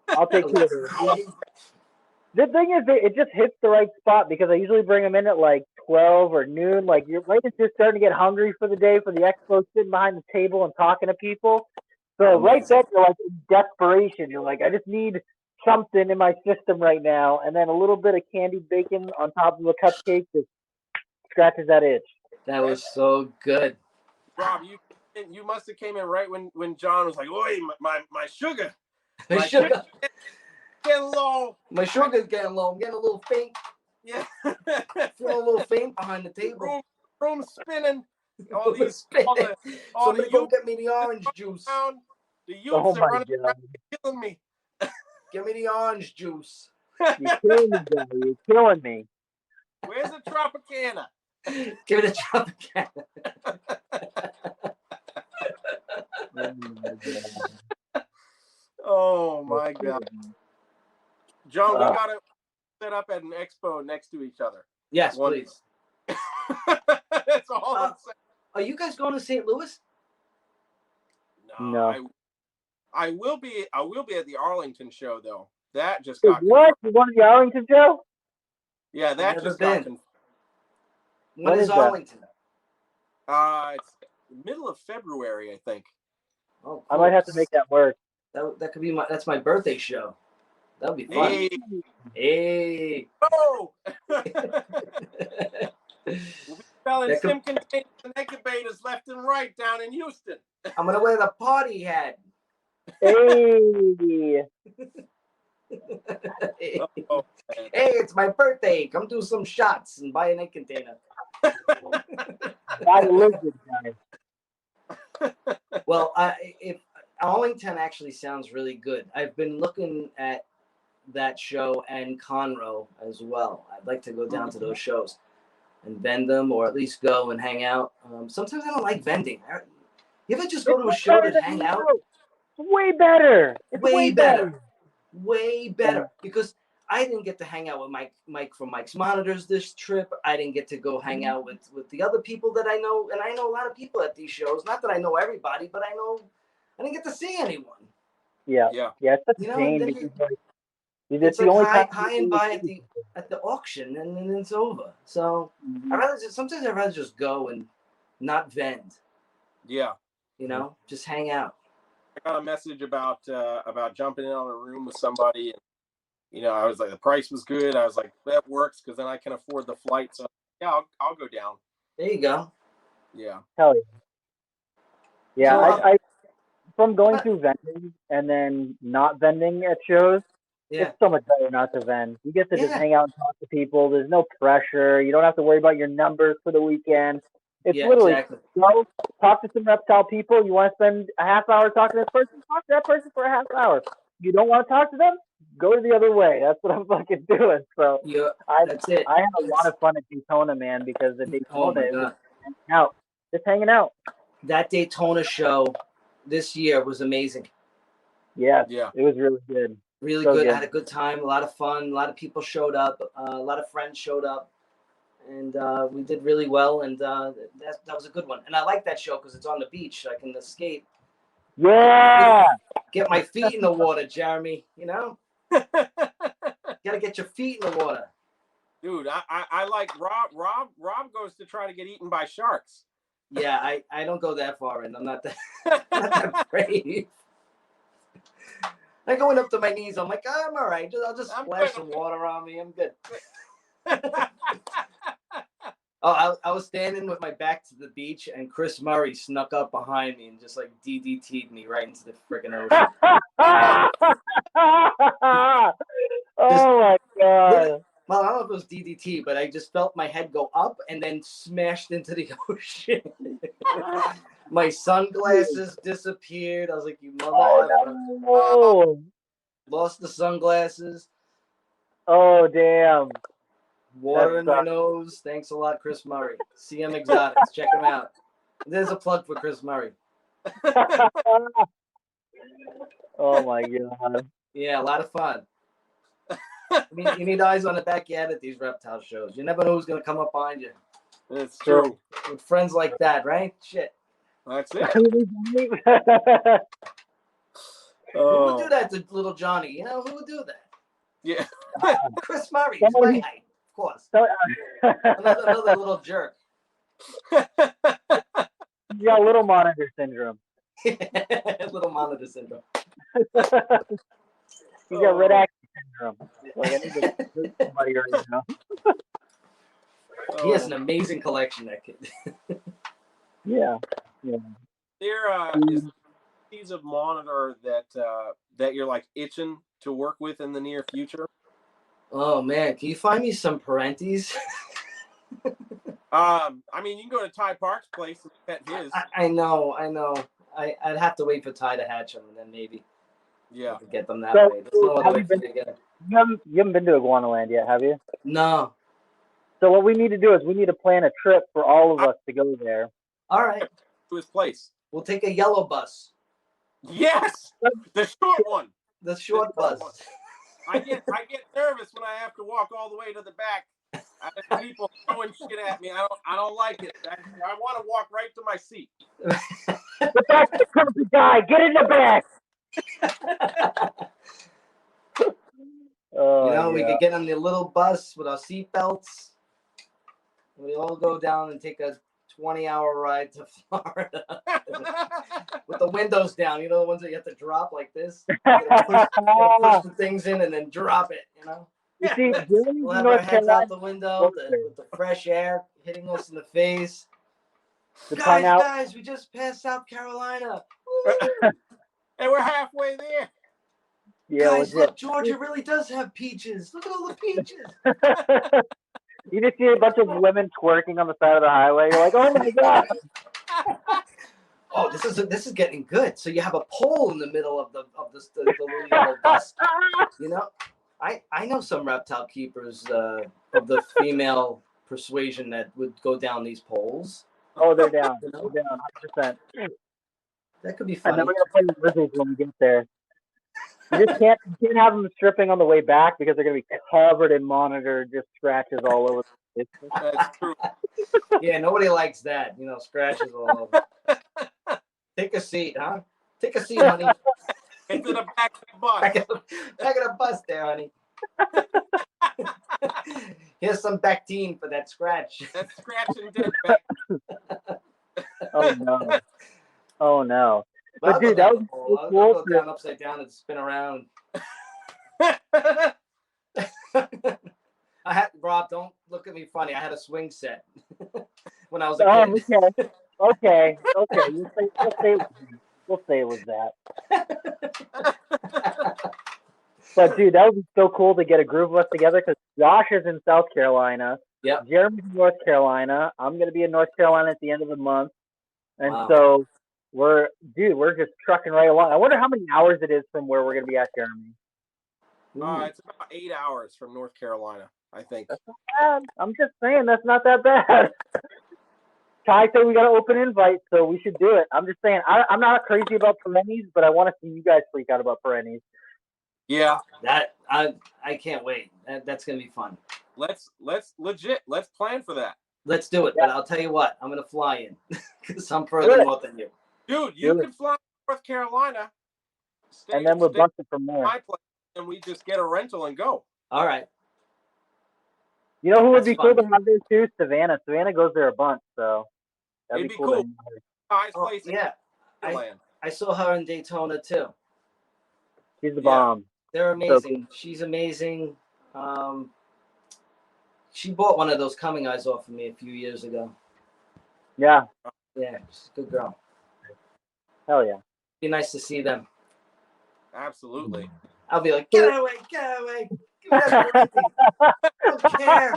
I'll take 2 of those. The thing is, it just hits the right spot because I usually bring them in at like 12 or noon. Like you're right as you're starting to get hungry for the day for the expo, sitting behind the table and talking to people. So right then you're like in desperation. You're like, I just need something in my system right now, and then a little bit of candied bacon on top of a cupcake just scratches that itch. That was so good. Rob, you must have came in right when John was like, "Oi, my sugar, my sugar getting low. My sugar's getting low. I'm getting a little faint. Yeah, feeling a little faint behind the table. Room spinning. All these spinning. Somebody go get me the orange juice. The youths are running around killing me. Give me the orange juice. You're killing me, guy. You're killing me. Where's the Tropicana? Give me the Tropicana. Oh my God. John, we gotta set up at an expo next to each other. Yes, please. That's all I'm saying. Are you guys going to St. Louis? No. I will be at the Arlington show though. That just got what? You going to the Arlington show? Yeah, that just got confirmed. When is Arlington? It's middle of February, I think. Oh, cool. I might have to make that work. That could be that's my birthday show. That'll be fun. Hey. Oh. We'll be selling sim containers and incubators left and right down in Houston. I'm gonna wear the party hat. Hey. Hey, it's my birthday. Come do some shots and buy an egg container. Buy a lizard, guys. Well, if Arlington actually sounds really good. I've been looking at that show and Conroe as well. I'd like to go down to those shows and vend them, or at least go and hang out. Sometimes I don't like vending. You ever just go to a show to hang out? It's way better. It's way better. Way better. Because I didn't get to hang out with Mike from Mike's Monitors this trip. I didn't get to go hang out with the other people that I know. And I know a lot of people at these shows. Not that I know everybody, but I didn't get to see anyone. Yeah. It's such a pain because it's like high and buy at the auction, and then it's over. So sometimes I'd rather just go and not vend. Yeah. You know, just hang out. I got a message about jumping in on a room with somebody, and I was like, the price was good. I was like, that works because then I can afford the flight. So yeah, I'll go down. There you go. Yeah. Hell yeah. Yeah, so, I from going through vending and then not vending at shows, it's so much better not to vend. You get to just hang out and talk to people. There's no pressure. You don't have to worry about your numbers for the weekend. It's literally go talk to some reptile people. You want to spend a half hour talking to this person? Talk to that person for a half hour. You don't want to talk to them? go the other way. That's what I'm fucking doing. So Yeah, I that's it. I had a lot of fun at Daytona, man, because the Oh Daytona my it was God. just hanging out. That Daytona show this year was amazing. Yes, Yeah. it was really good. Really So good. good. I had a good time, a lot of fun. A lot of people showed up. A lot of friends showed up. And we did really well. And that was a good one. And I like that show because it's on the beach. I can escape. Yeah. Get my feet in the water, Jeremy. You know? Gotta get your feet in the water. Dude, I like Rob goes to try to get eaten by sharks. Yeah, I don't go that far in. I'm not that brave. I going up to my knees. I'm like, oh, I'm all right. I'll just splash some water on me. I'm good. Oh, I was standing with my back to the beach, and Chris Murray snuck up behind me and just like DDT'd me right into the freaking ocean. Oh my God. Well, I don't know if it was DDT, but I just felt my head go up and then smashed into the ocean. My sunglasses disappeared. I was like, you mother effer. Oh, no. Lost the sunglasses. Oh, damn. Water in my nose. Thanks a lot, Chris Murray. CM Exotics. Check him out. There's a plug for Chris Murray. Oh my God. Yeah, a lot of fun. You need eyes on the backyard at these reptile shows. You never know who's going to come up behind you. It's true. With friends like that, right? Shit. That's it. Who would do that to little Johnny? You know, who would do that? Yeah. Chris Murray. He's my height, of course. Another little jerk. You got little monitor syndrome. Little monitor syndrome. You got red axis syndrome. Like, I need to hurt somebody right now. He has an amazing collection, that kid. Yeah. There is a piece of monitor that you're like itching to work with in the near future. Oh man, can you find me some Parentes? I mean, you can go to Ty Park's place and pet his. I know. I'd have to wait for Ty to hatch them, and then maybe I could get them that way. There's no other way to get them. You haven't been to Iguanaland yet, have you? No. So what we need to do is we need to plan a trip for all of us to go there. All right. To his place. We'll take a yellow bus. Yes, the short one. The short bus. One. I get nervous when I have to walk all the way to the back. I have people throwing shit at me. I don't like it. I want to walk right to my seat. The back the perfect guy. Get in the back. We could get on the little bus with our seatbelts. We all go down and take a 20-hour ride to Florida with the windows down. You know, the ones that you have to drop like this. You gotta push the things in and then drop it. You know. You see, we'll have our heads out the window with the fresh air hitting us in the face. Guys, we just passed South Carolina. And we're halfway there. Yeah, guys, look, Georgia really does have peaches. Look at all the peaches. You just see a bunch of women twerking on the side of the highway. You're like, oh my God. Oh, this is getting good. So you have a pole in the middle of the little yellow bus. You know, I know some reptile keepers of the female persuasion that would go down these poles. Oh, they're down. You know? They're down 100%. That could be funny. And then we're gonna play with lizards when we get there. You can't have them stripping on the way back because they're gonna be covered in monitor, just scratches all over. That's true. Yeah, nobody likes that. You know, scratches all over. Take a seat, huh? Take a seat, honey. Into the back of the bus. Back of the bus there, honey. Here's some Bactine for that scratch. That scratch and dent back. Oh no. Oh no. But dude, that was I'll cool. go down upside down and spin around. Rob, don't look at me funny. I had a swing set when I was a kid. Okay. We'll say it was that. But dude, that would be so cool to get a group of us together because Josh is in South Carolina. Yeah. Jeremy's in North Carolina. I'm gonna be in North Carolina at the end of the month. And so we're just trucking right along. I wonder how many hours it is from where we're gonna be at, Jeremy. It's about 8 hours from North Carolina, I think. That's not bad. I'm just saying that's not that bad. Ty said we got an open invite, so we should do it. I'm just saying I'm not crazy about perennies, but I want to see you guys freak out about perennies. Yeah. That I can't wait. That's gonna be fun. Let's plan for that. Let's do it. Yeah. But I'll tell you what, I'm gonna fly in because I'm further north than you. Dude, you can fly to North Carolina. And then we'll bust it from there. My place, and we just get a rental and go. All right. You know who would That's be fun. cool to have there too? Savannah. Savannah goes there a bunch, so that'd It'd be be cool. cool. Highest Oh, place in yeah. Land. I saw her in Daytona too. She's the bomb. They're amazing. She's amazing. She bought one of those coming eyes off of me a few years ago. Yeah. Yeah, she's a good girl. Hell yeah. Be nice to see them. Absolutely. I'll be like, get away, get away. Give me that Parenti. I don't care.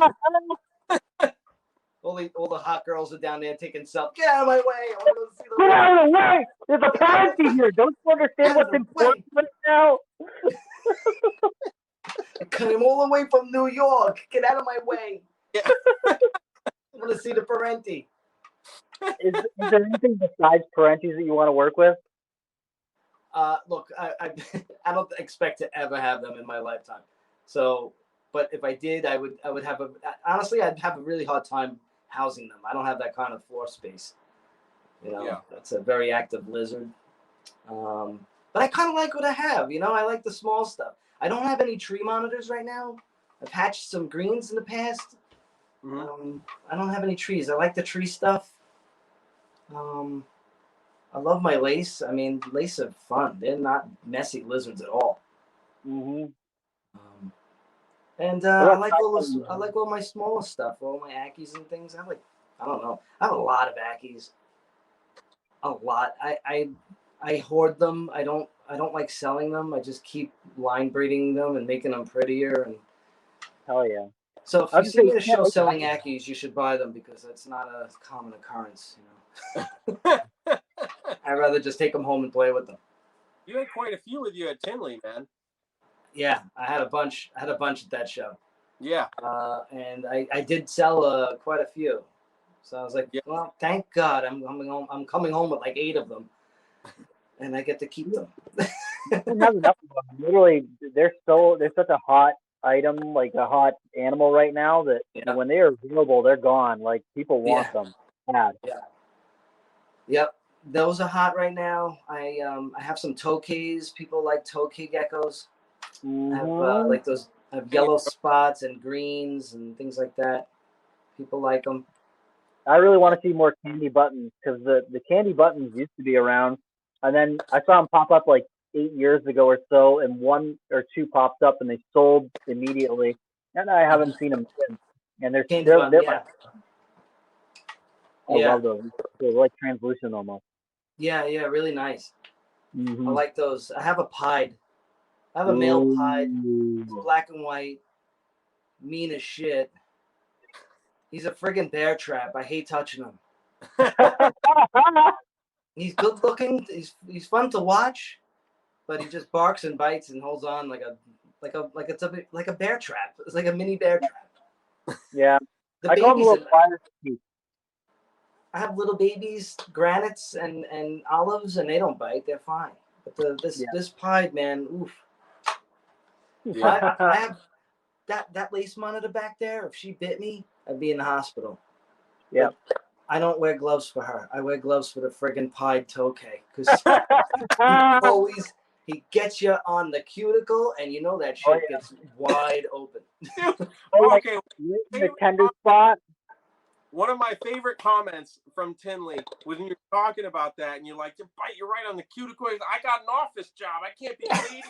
All the hot girls are down there taking selfies. Get out of my way. I want to go see the Get out of the way! There's a Parenti here. Don't you understand what's important right now? I came all the way from New York. Get out of my way. Yeah. I want to see the Parenti. Is there anything besides Parentis that you want to work with? Look, I don't expect to ever have them in my lifetime. So, but if I did, I would have honestly, I'd have a really hard time housing them. I don't have that kind of floor space. You know, That's a very active lizard. But I kind of like what I have. You know, I like the small stuff. I don't have any tree monitors right now. I've hatched some greens in the past. Mm-hmm. I don't have any trees. I like the tree stuff. I love my lace. I mean, lace are fun. They're not messy lizards at all. Mm-hmm. And I like all my smaller stuff, all my Ackies and things. I don't know. I have a lot of Ackies. A lot. I hoard them. I don't like selling them. I just keep line breeding them and making them prettier. And Hell yeah. so if you see me at a show selling Ackies, you should buy them because that's not a common occurrence. You know. I'd rather just take them home and play with them. You had quite a few with you at Tinley, man. Yeah, I had a bunch. at that show. Yeah. And I did sell quite a few. So I was like, well, thank God I'm coming home with like 8 of them, and I get to keep them. I don't have enough of them. Literally, they're such a hot item, like a hot animal right now that when they are available, they're gone. Like people want them. Bad. Yeah. Yep. Those are hot right now. I have some tokays. People like tokay geckos. Mm-hmm. I have like those. I have yellow spots and greens and things like that. People like them. I really want to see more candy buttons because the candy buttons used to be around, and then I saw them pop up like 8 years ago or so, and 1 or 2 popped up and they sold immediately, and I haven't seen them since. And they're I love those. They're like translucent almost. Yeah, really nice. Mm-hmm. I like those. I have a pied. I have a male pied. It's black and white. Mean as shit. He's a friggin' bear trap. I hate touching him. He's good looking. He's fun to watch, but he just barks and bites and holds on like a bear trap. It's like a mini bear trap. Yeah. The I call them little fire teeth. I have little babies, granites and olives, and they don't bite. They're fine. But this pied man, oof. Yeah. I have that lace monitor back there. If she bit me, I'd be in the hospital. Yeah. But I don't wear gloves for her. I wear gloves for the friggin' pied tokay because he gets you on the cuticle, and you know that shit gets wide open. Okay. The tender spot. One of my favorite comments from Tinley was when you're talking about that, and you're like, "You bite you right on the cuticle." I got an office job. I can't be bleeding.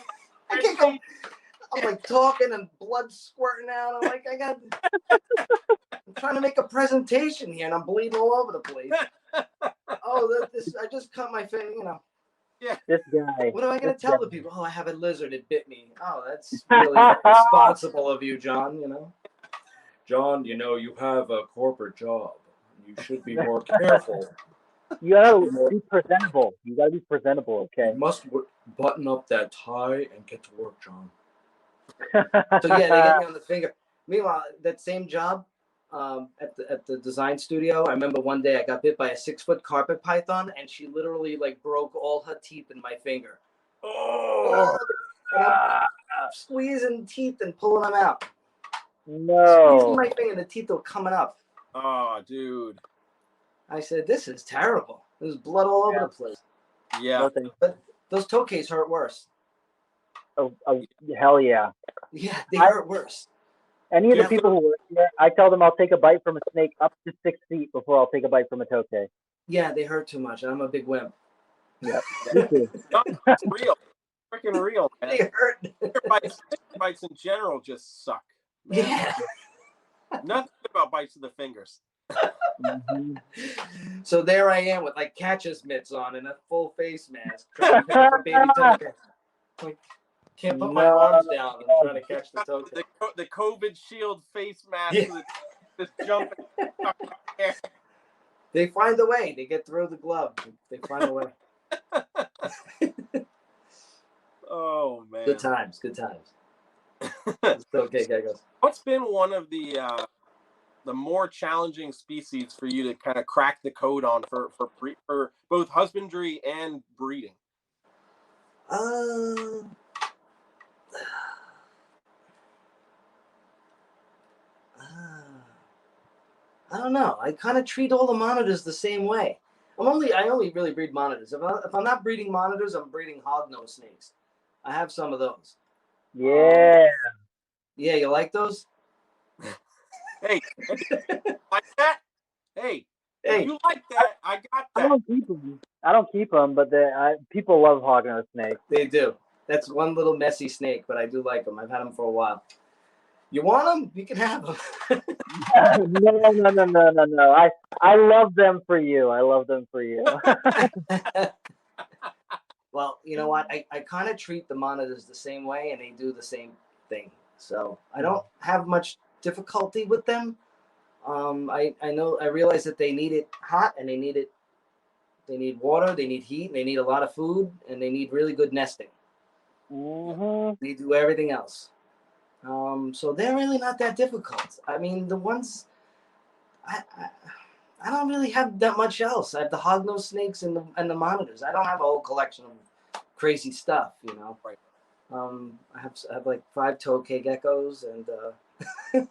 I can't go. I'm like talking and blood squirting out. I'm like, I'm trying to make a presentation here, and I'm bleeding all over the place. I just cut my finger, you know. Yeah. This guy. What am I going to tell the people? Oh, I have a lizard. It bit me. Oh, that's really responsible of you, John, you know. John, you know, you have a corporate job. You should be more careful. You gotta be presentable. Okay? You must button up that tie and get to work, John. So yeah, they get me on the finger. Meanwhile, that same job at the design studio, I remember one day I got bit by a 6-foot carpet python, and she literally like broke all her teeth in my finger. Oh, And I'm squeezing teeth and pulling them out. No. Squeezing my finger, the teeth were coming up. oh, dude. I said, "This is terrible. There's blood all over the place." Yeah. Nothing. But those toe cases hurt worse. Oh, hell yeah. Yeah, they hurt worse. Any of the Yeah. people who work here, I tell them I'll take a bite from a snake up to 6 feet before I'll take a bite from a tokay. Yeah, they hurt too much. I'm a big wimp. Yep. Me too. No, it's real. Freaking real, man. They hurt. Bites in general just suck. Man. Yeah. Nothing about bites of the fingers. Mhm. So there I am with like catcher's mitts on and a full face mask, trying to pick up a baby token. Like, can't put my No. arms down and trying to catch the token. The COVID shield face mask Yeah. that's just jumping. They find a way. They get through the glove. They find a way. Oh man. Good times. Good times. It's okay, geckos. What's been one of the more challenging species for you to kind of crack the code on for both husbandry and breeding? I don't know. I kind of treat all the monitors the same way. I only really breed monitors. If I'm not breeding monitors, I'm breeding hognose snakes. I have some of those. Yeah. Yeah, you like those? Hey, like that? Hey, if you like that, I got I that. don't keep them. But people love hognose snakes. They do. That's one little messy snake, but I do like them. I've had them for a while. You want them? You can have them. No. I love them for you. I love them for you. Well, you know what? I kind of treat the monitors the same way, and they do the same thing. So I don't have much difficulty with them. I realize that they need it hot, and they need water, they need heat, and they need a lot of food, and they need really good nesting. Mm-hmm. They do everything else. So they're really not that difficult. I mean, the ones I don't really have that much else. I have the hognose snakes and the monitors. I don't have a whole collection of crazy stuff, you know. Right. I have like 5 tokay geckos, and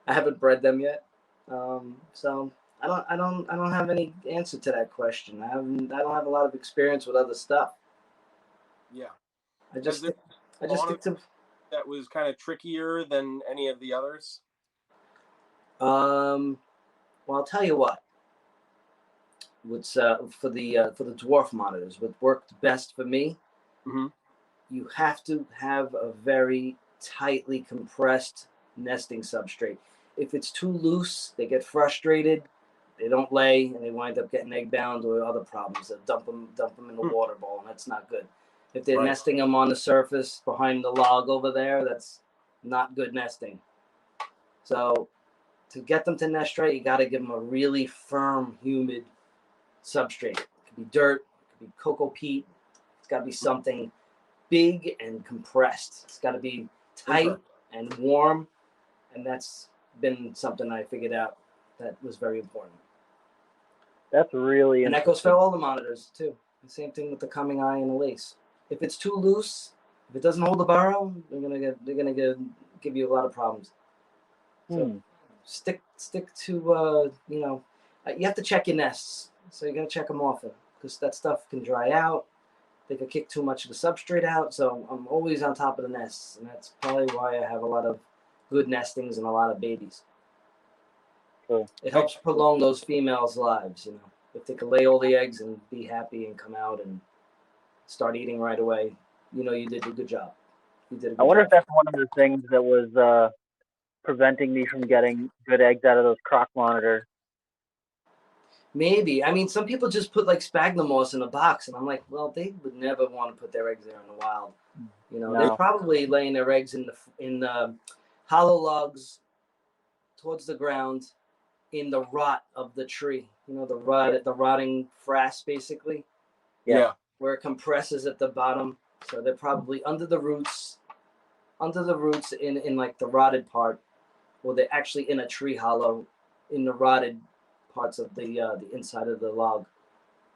I haven't bred them yet. So I don't have any answer to that question. I don't have a lot of experience with other stuff. Yeah. I just stick to. That was kind of trickier than any of the others. Well, I'll tell you what. What's for the dwarf monitors? What worked best for me? Mm-hmm. You have to have a very tightly compressed nesting substrate. If it's too loose, they get frustrated. They don't lay, and they wind up getting egg bound or other problems. They dump them in the water bowl, and that's not good. If they're nesting them on the surface behind the log over there, that's not good nesting. So to get them to nest right, you got to give them a really firm, humid substrate. It could be dirt, it could be cocoa peat. It's got to be something big and compressed. It's got to be tight and warm, and that's been something I figured out that was very important. That's really and interesting. that goes for all the monitors too. The same thing with the coming eye and the lace. If it's too loose, if it doesn't hold the burrow, they're gonna give you a lot of problems. So stick to you have to check your nests. So you gotta check them often because that stuff can dry out. They could kick too much of the substrate out. So I'm always on top of the nests, and that's probably why I have a lot of good nestings and a lot of babies. Cool. It helps prolong those females' lives, if they could lay all the eggs and be happy and come out and start eating right away. You did a good job. I wonder if that's one of the things that was preventing me from getting good eggs out of those croc monitors. Maybe. I mean, some people just put like sphagnum moss in a box, and I'm like, well, they would never want to put their eggs there in the wild. They're probably laying their eggs in the hollow logs towards the ground in the rot of the tree. The rotting frass, basically. Yeah. Where it compresses at the bottom. So they're probably under the roots, under the roots in like the rotted part, or they're actually in a tree hollow in the rotted parts of the inside of the log.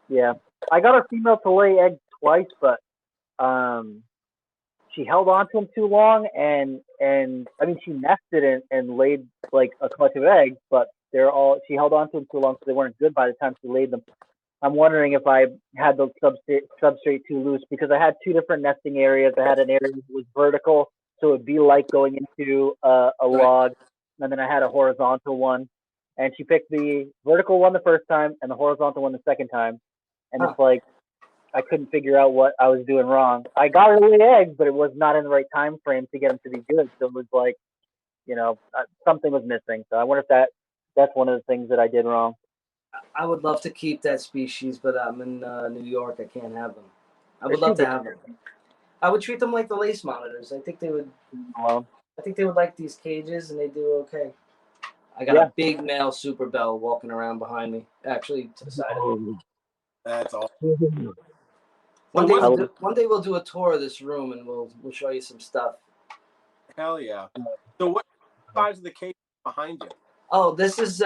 Yeah, I got a female to lay eggs twice, but she held on to them too long, and I mean she nested and laid like a clutch of eggs, but she held on to them too long, so they weren't good by the time she laid them. I'm wondering if I had the substrate too loose, because I had two different nesting areas. I had an area that was vertical, so it'd be like going into a log, and then I had a horizontal one. And she picked the vertical one the first time and the horizontal one the second time. And it's like I couldn't figure out what I was doing wrong. I got her to lay eggs, but it was not in the right time frame to get them to be good. So it was like, something was missing. So I wonder if that's one of the things that I did wrong. I would love to keep that species, but I'm in New York. I can't have them. I would love to have them. I would treat them like the lace monitors. I think they would. I think they would like these cages, and they do okay. I got a big male super bell walking around behind me. Actually, to the side of me. That's awesome. One day we'll do a tour of this room, and we'll show you some stuff. Hell yeah! So what size of the cage behind you? Oh, this is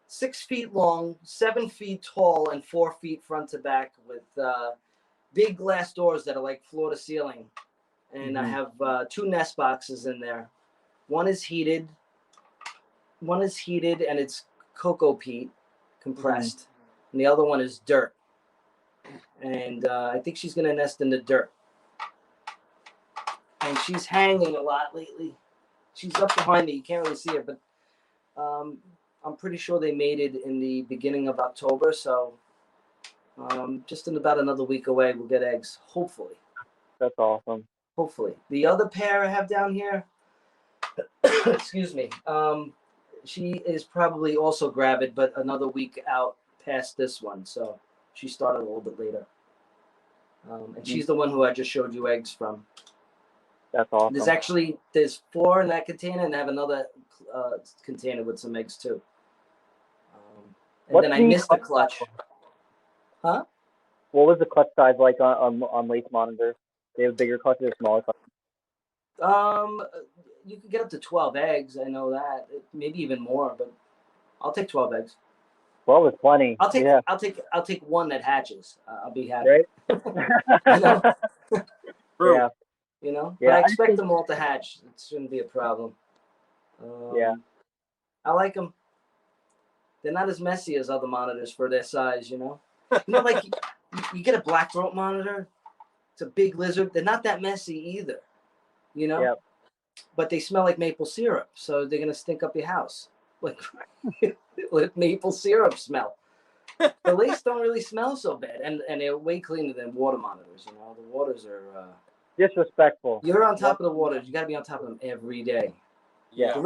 6 feet long, 7 feet tall, and 4 feet front to back, with big glass doors that are like floor to ceiling. And I have 2 nest boxes in there. One is heated, and it's cocoa peat compressed, and the other one is dirt. And I think she's gonna nest in the dirt. And she's hanging a lot lately. She's up behind me. You can't really see her, but I'm pretty sure they mated in the beginning of October. So just in about another week away, we'll get eggs, hopefully. That's awesome. Hopefully. The other pair I have down here, excuse me, she is probably also gravid, but another week out past this one. So she started a little bit later. And she's the one who I just showed you eggs from. That's awesome. There's 4 in that container, and I have another container with some eggs too. And then I missed the clutch. Huh? What was the clutch size like on lace monitors? They have bigger clutches or smaller clutches? You can get up to 12 eggs. I know that. Maybe even more, but I'll take 12 eggs. 12 is plenty. I'll take one that hatches. I'll be happy. Right? True. Yeah. But I expect them all to hatch. It shouldn't be a problem. I like them. They're not as messy as other monitors for their size, like you get a black throat monitor. It's a big lizard. They're not that messy either, Yep. But they smell like maple syrup, so they're gonna stink up your house, like maple syrup smell. The lace don't really smell so bad, and they're way cleaner than water monitors. The waters are disrespectful. You're on top of the waters. You got to be on top of them every day. Yeah. The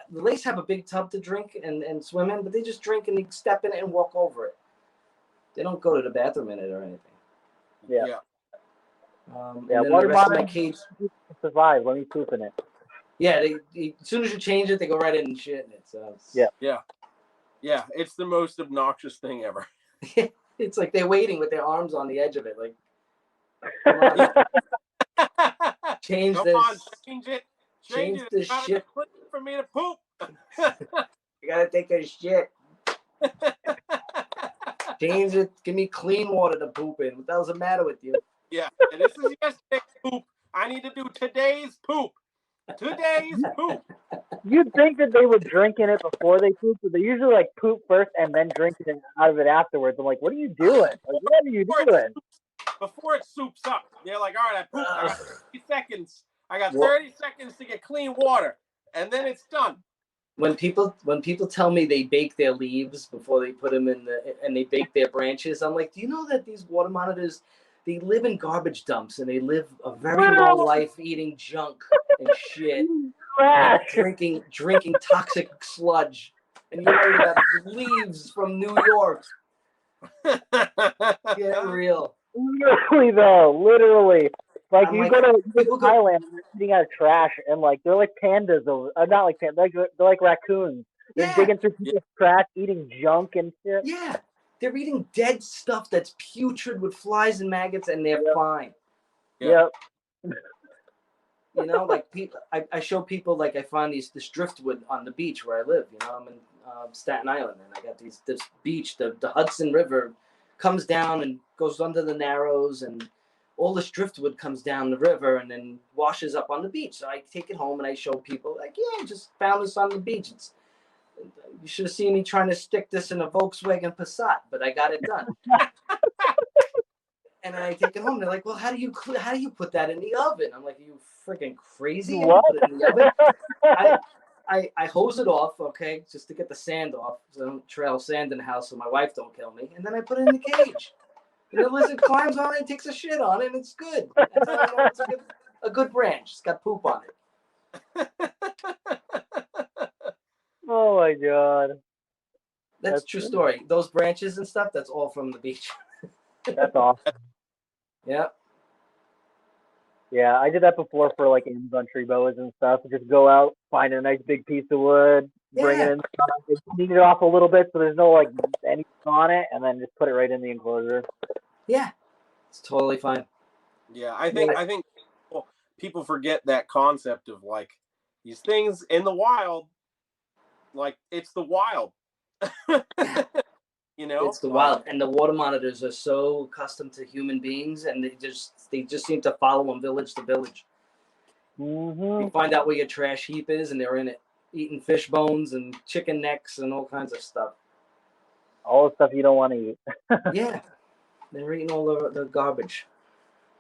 lace have a big tub to drink and swim in, but they just drink and they step in it and walk over it. They don't go to the bathroom in it or anything. Yeah. And then the rest of my cage survive. Let me poop in it. Yeah, they as soon as you change it, they go right in and shit in it. So yeah. It's the most obnoxious thing ever. It's like they're waiting with their arms on the edge of it, like. Change this. On, change it. Change this shit for me to poop. You gotta take a shit. Change it. Give me clean water to poop in. What the hell's the matter with you? Yeah, and this is yesterday's poop. I need to do today's poop. Today's poop. You'd think that they would drink in it before they poop, but they usually like poop first and then drink it out of it afterwards. I'm like, what are you doing? Like, what are you doing? Before it soups up, they're like, all right, I pooped. I got 30 seconds. I got 30 seconds to get clean water, and then it's done. When people tell me they bake their leaves before they put them in and they bake their branches, I'm like, do you know that these water monitors, they live in garbage dumps and they live a very low life eating junk and shit, and drinking toxic sludge, and you're worried about leaves from New York. Get real. Literally though, literally. Like you go to Thailand, they're eating out of trash, and like they're like pandas, not like pandas, they're like raccoons. They're digging through people's trash, eating junk and shit. Yeah, they're eating dead stuff that's putrid with flies and maggots, and they're fine. Yep. You know, like people, I show people like I find this driftwood on the beach where I live. You know, I'm in Staten Island, and I got this beach. The Hudson River comes down and goes under the Narrows, and all this driftwood comes down the river and then washes up on the beach. So I take it home and I show people like, yeah, I just found this on the beach. You should have seen me trying to stick this in a Volkswagen Passat, but I got it done. And then I take it home. They're like, well, how do you put that in the oven? I'm like, are you freaking crazy? What? Put it in the oven? I hose it off, okay, just to get the sand off, so I don't trail sand in the house so my wife don't kill me. And then I put it in the cage. And the lizard climbs on it and takes a shit on it, and it's good. That's how I know it's a good branch. It's got poop on it. Oh my god. That's true story. Those branches and stuff, that's all from the beach. That's awesome. Yeah. Yeah, I did that before for like Amazon tree boas and stuff. Just go out, find a nice big piece of wood, bring it in, clean it off a little bit so there's no like anything on it, and then just put it right in the enclosure. Yeah, it's totally fine. Yeah, I think people forget that concept of like these things in the wild, like it's the wild. You know, it's the wild, and the water monitors are so accustomed to human beings, and they just seem to follow them village to village. Mm-hmm. You find out where your trash heap is, and they're in it, eating fish bones and chicken necks and all kinds of stuff. All the stuff you don't want to eat. Yeah, they're eating all the garbage.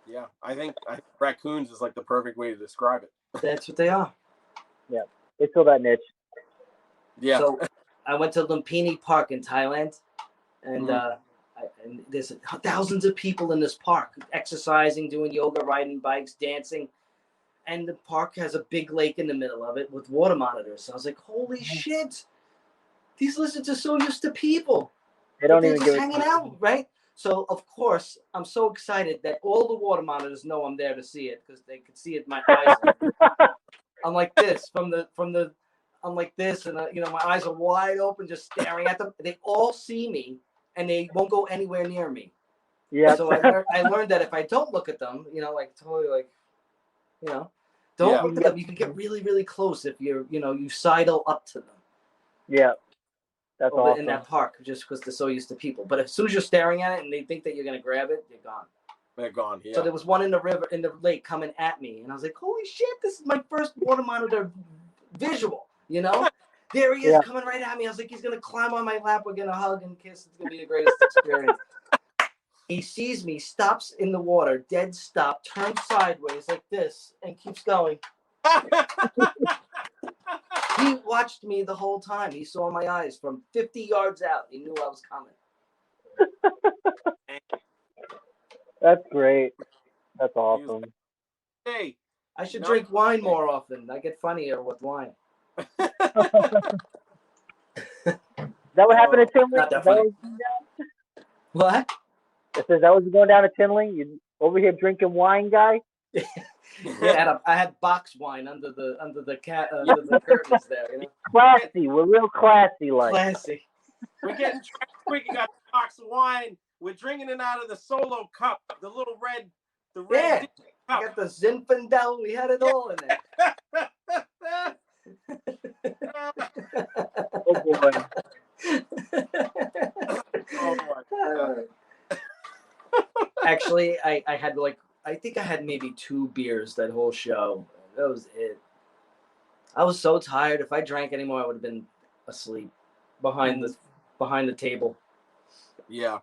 Yeah, I think raccoons is like the perfect way to describe it. That's what they are. Yeah, they fill that niche. Yeah. So I went to Lumpini Park in Thailand, and and there's thousands of people in this park exercising, doing yoga, riding bikes, dancing. And the park has a big lake in the middle of it with water monitors. So I was like, holy shit, these lizards are so used to people. They don't they're even just hanging out, right? So of course, I'm so excited that all the water monitors know I'm there to see it because they could see it in my eyes. I'm like this I'm like this, and my eyes are wide open, just staring at them. They all see me, and they won't go anywhere near me. Yeah. So I learned that if I don't look at them, like totally like, don't look at them. You can get really, really close if you sidle up to them. Yeah. That's awesome. In that park, just because they're so used to people. But as soon as you're staring at it and they think that you're gonna grab it, they're gone. They're gone. Yeah. So there was one in the lake coming at me, and I was like, "Holy shit! This is my first water monitor visual." There he is coming right at me. I was like, "He's gonna climb on my lap. We're gonna hug and kiss. It's gonna be the greatest experience." He sees me, stops in the water, dead stop, turns sideways like this, and keeps going. He watched me the whole time. He saw my eyes from 50 yards out. He knew I was coming. That's great. That's awesome. Hey, I should drink wine more often. I get funnier with wine. Is that what happened to Tinley? Not that funny. What? Is that was going down to Tinley? You over here drinking wine, guy? Yeah, I had box wine under the curtains there. Classy. We're real classy, like. Classy. We're getting quick. You got a box of wine. We're drinking it out of the solo cup, the little red. Yeah, I got the Zinfandel. We had it all in there. Oh boy. Oh my God. Actually, I had I think I had maybe 2 beers that whole show. That was it. I was so tired. If I drank anymore, I would have been asleep behind the table. Yeah.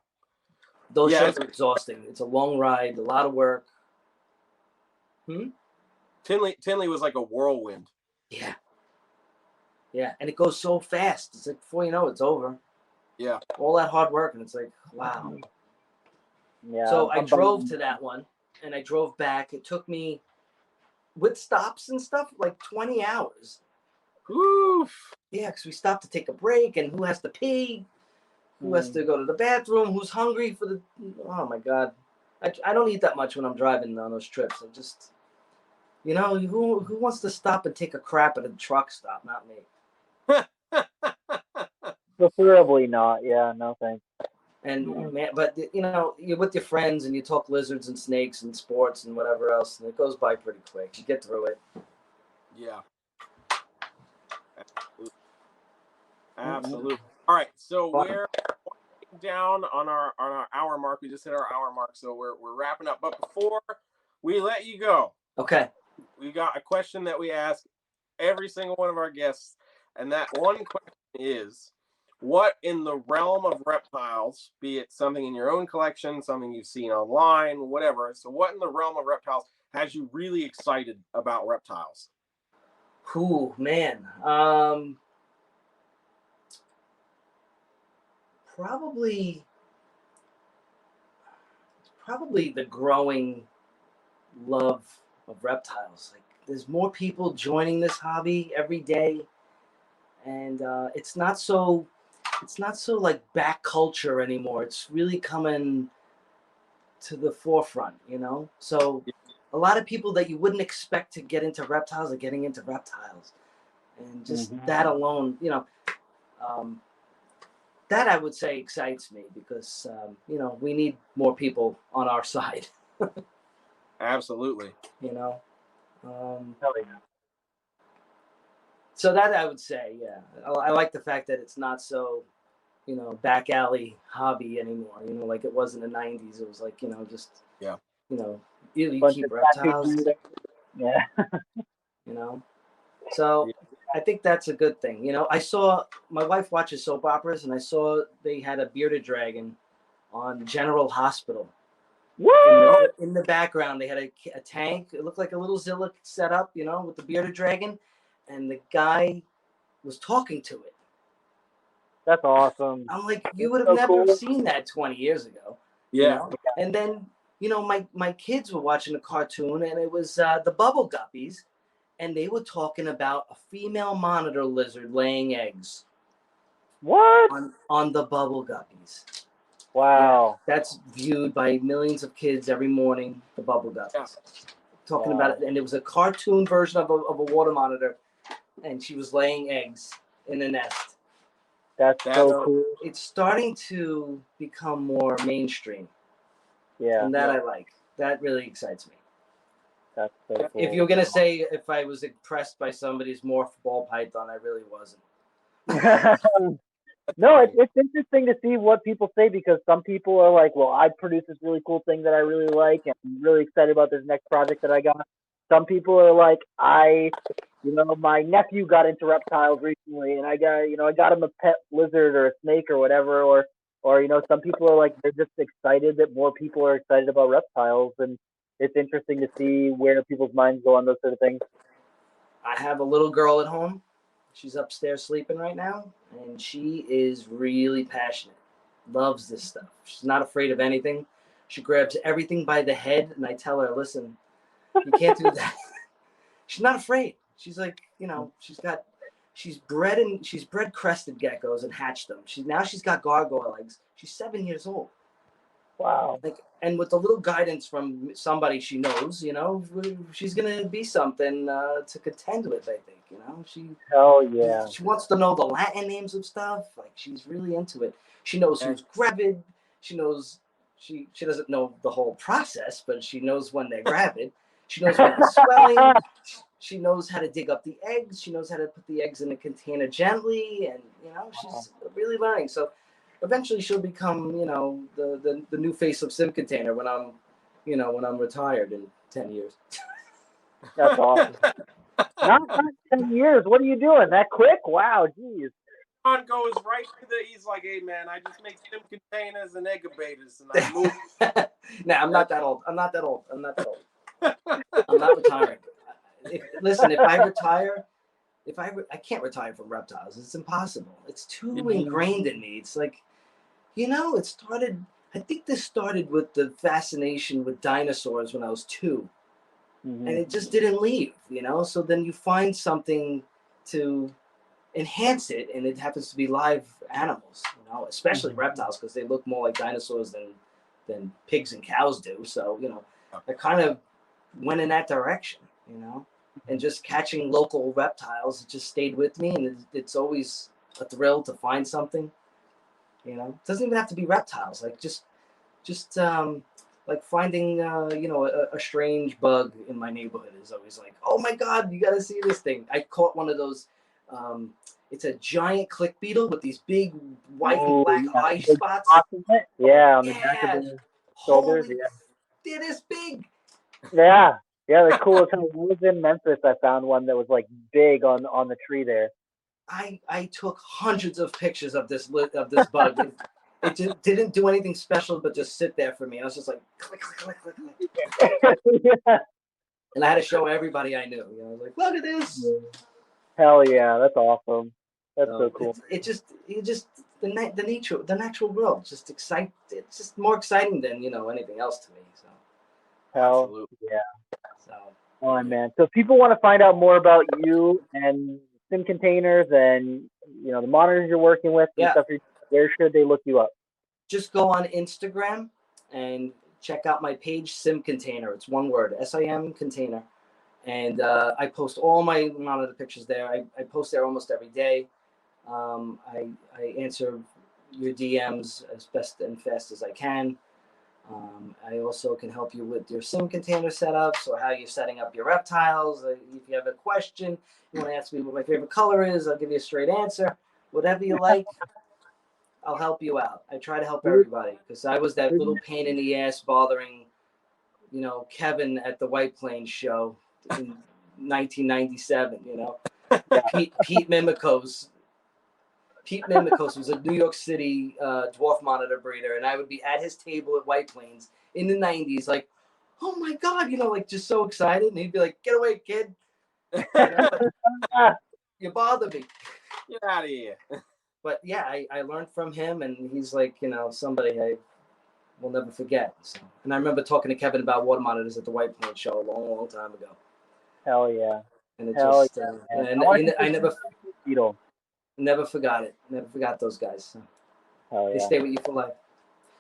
Those shows are exhausting. It's a long ride, a lot of work. Tinley was like a whirlwind. Yeah. Yeah, and it goes so fast. It's like before you know it's over. Yeah. All that hard work, and it's like, wow. Yeah. So I drove to that one, and I drove back. It took me, with stops and stuff, like 20 hours. Oof. Yeah, because we stopped to take a break, and who has to pee? Who has to go to the bathroom? Who's hungry for the... Oh, my God. I don't eat that much when I'm driving on those trips. I just... who wants to stop and take a crap at a truck stop? Not me. Preferably not. Yeah, no thanks. And man, but you know, you're with your friends and you talk lizards and snakes and sports and whatever else, and it goes by pretty quick. You get through it. Yeah. Absolutely. All right. So we're down on our hour mark. We just hit our hour mark, so we're wrapping up. But before we let you go, Okay. we got a question that we ask every single one of our guests, and that one question is, what in the realm of reptiles, be it something in your own collection, something you've seen online, whatever, so what in the realm of reptiles has you really excited about reptiles? Ooh, man. Probably the growing love of reptiles. Like, there's more people joining this hobby every day, and it's not so like back culture anymore. It's really coming to the forefront, you know. So a lot of people that you wouldn't expect to get into reptiles are getting into reptiles, and just that alone, you know, that I would say excites me because you know, we need more people on our side. Absolutely. You know. Hell yeah. So that I would say, yeah, I like the fact that it's not so, you know, back alley hobby anymore. You know, like it was in the '90s. It was like, you know, just Yeah. you know, you Bunch keep of reptiles. tattoos. Yeah. You know, so I think that's a good thing. You know, I saw my wife watches soap operas, and I saw they had a bearded dragon on General Hospital. What? In the background, they had a tank. It looked like a little Zilla setup, you know, with the bearded dragon, and the guy was talking to it. That's awesome. I'm like, you would have So never cool. seen that 20 years ago. Yeah. You know? And then, you know, my kids were watching a cartoon, and it was the Bubble Guppies, and they were talking about a female monitor lizard laying eggs. What? On the Bubble Guppies. Wow. Yeah, that's viewed by millions of kids every morning, the Bubble Guppies. Yeah. Talking about it, and it was a cartoon version of a water monitor, and she was laying eggs in a nest. That's so cool. It's starting to become more mainstream. Yeah. And that I like. That really excites me. That's so cool. If you're gonna say if I was impressed by somebody's morph ball python, I really wasn't. No, it's interesting to see what people say, because some people are like, well, I produced this really cool thing that I really like, and I'm really excited about this next project that I got. Some people are like, my nephew got into reptiles recently, and I got him a pet lizard or a snake or whatever, or some people are like, they're just excited that more people are excited about reptiles, and it's interesting to see where people's minds go on those sort of things. I have a little girl at home. She's upstairs sleeping right now, and she is really passionate. Loves this stuff. She's not afraid of anything. She grabs everything by the head, and I tell her, listen, you can't do that. She's not afraid. She's like, you know, she's bred crested geckos and hatched them. She's got gargoyle eggs. She's 7 years old. Wow. Like, and with a little guidance from somebody she knows, you know, she's gonna be something to contend with. I think, you know, Hell yeah. She wants to know the Latin names of stuff. Like, she's really into it. She knows who's gravid. She knows she doesn't know the whole process, but she knows when they're gravid. She knows when they're swelling. She knows how to dig up the eggs. She knows how to put the eggs in a container gently, and you know, she's really learning. So eventually she'll become, you know, the new face of Sim Container when I'm retired in 10 years. That's awesome. not 10 years. What are you doing? That quick? Wow, geez. John goes right to he's like, hey man, I just make Sim Containers and incubators, and I move. Nah, I'm not that old. I'm not retiring. Listen, if I retire, I can't retire from reptiles. It's impossible. It's too ingrained in me. It's like, you know, I think this started with the fascination with dinosaurs when I was 2. And it just didn't leave, you know? So then you find something to enhance it, and it happens to be live animals, you know, especially reptiles, because they look more like dinosaurs than pigs and cows do. So, you know, I kind of went in that direction, you know? And just catching local reptiles, it just stayed with me, and it's always a thrill to find something. You know, it doesn't even have to be reptiles. Like just like finding a strange bug in my neighborhood is always like, oh my god, you got to see this thing. I caught one of those. It's a giant click beetle with these big white and black eye big spots. spots in it? Yeah, on the back of Yeah, the shoulders. holy, they're this big. Yeah, they're cool as hell. When I was in Memphis, I found one that was like big on the tree there. I took hundreds of pictures of this bug. It just didn't do anything special, but just sit there for me. I was just like click, click, click, click, click. Yeah. And I had to show everybody I knew. You know, I was like, look at this. Hell yeah, that's awesome. That's so cool. It just the natural world just excite. It's just more exciting than anything else to me. So Hell Absolutely. yeah. so Oh man. So if people want to find out more about you and sim containers and the monitors you're working with and Yeah. stuff, where should they look you up? just go on Instagram and check out my page, Sim Container. It's one word, SIM Container. And I post all my monitor pictures there. I post there almost every day. I answer your DMs as best and fast as I can. I also can help you with your sim container setups or how you're setting up your reptiles. If you have a question, you want to ask me what my favorite color is, I'll give you a straight answer. Whatever you like, I'll help you out. I try to help everybody because I was that little pain in the ass bothering, Kevin at the White Plains show in 1997. Pete Mimikos. Pete Mimikos was a New York City dwarf monitor breeder, and I would be at his table at White Plains in the 90s, like, oh my God, like just so excited. And he'd be like, get away, kid. You bother me. Get out of here. But yeah, I learned from him, and he's like, somebody I will never forget. So, and I remember talking to Kevin about water monitors at the White Plains show a long, long time ago. Hell yeah. And it Hell just, yeah. I never Beetle. Never forgot it. Never forgot those guys. So Hell yeah. they stay with you for life.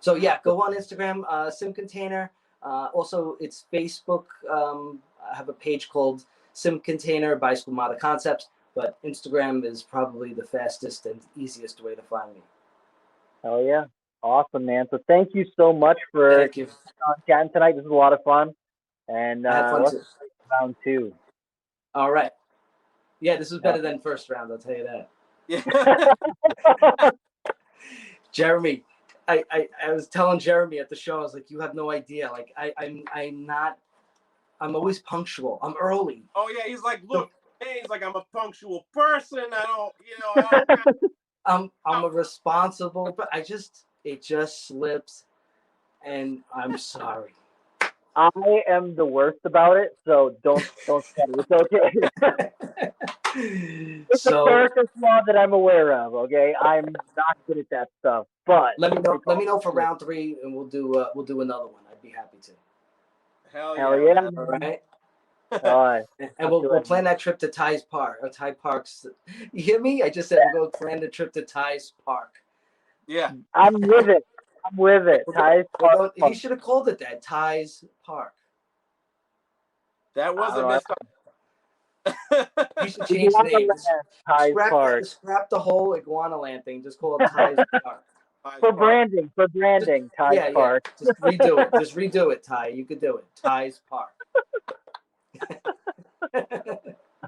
So yeah, go on Instagram, Sim Container. Also, it's Facebook. I have a page called Sim Container Bicycle Monitor Concepts, but Instagram is probably the fastest and easiest way to find me. Hell yeah. Awesome, man. So thank you so much for Thank you. chatting tonight. This was a lot of fun. And I had fun let's too. round 2. All right. Yeah, this was better than first round, I'll tell you that. Yeah. Jeremy, I was telling Jeremy at the show, I was like, you have no idea. Like I'm always punctual. I'm early. Oh yeah, he's like, look, hey, he's like, I'm a punctual person. I don't I'm a responsible, but it just slips, and I'm sorry. I am the worst about it, so don't sweat it. It's okay. It's a character flaw that I'm aware of. Okay, I'm not good at that stuff. But let me know for round 3, and we'll do another one. I'd be happy to. Hell yeah. Man. All right. All right. And we'll plan that trip to Ty's Park or Ty Parks. You hear me? I just said we'll go plan the trip to Ty's Park. Yeah. I'm with it. Ty's Park. He should have called it that. Ty's Park. That was a messed up. You should change the name. Ty's Park. Scrap the whole Iguana Land thing. Just call it Ty's Park. For branding, Ty's Park. Just redo it, Ty. You could do it. Ty's Park. I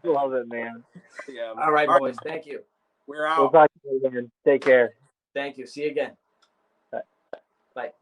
love it, man. Yeah. All right, boys. Thank you. We're out. We'll talk to you again. Take care. Thank you. See you again. Bye. Bye.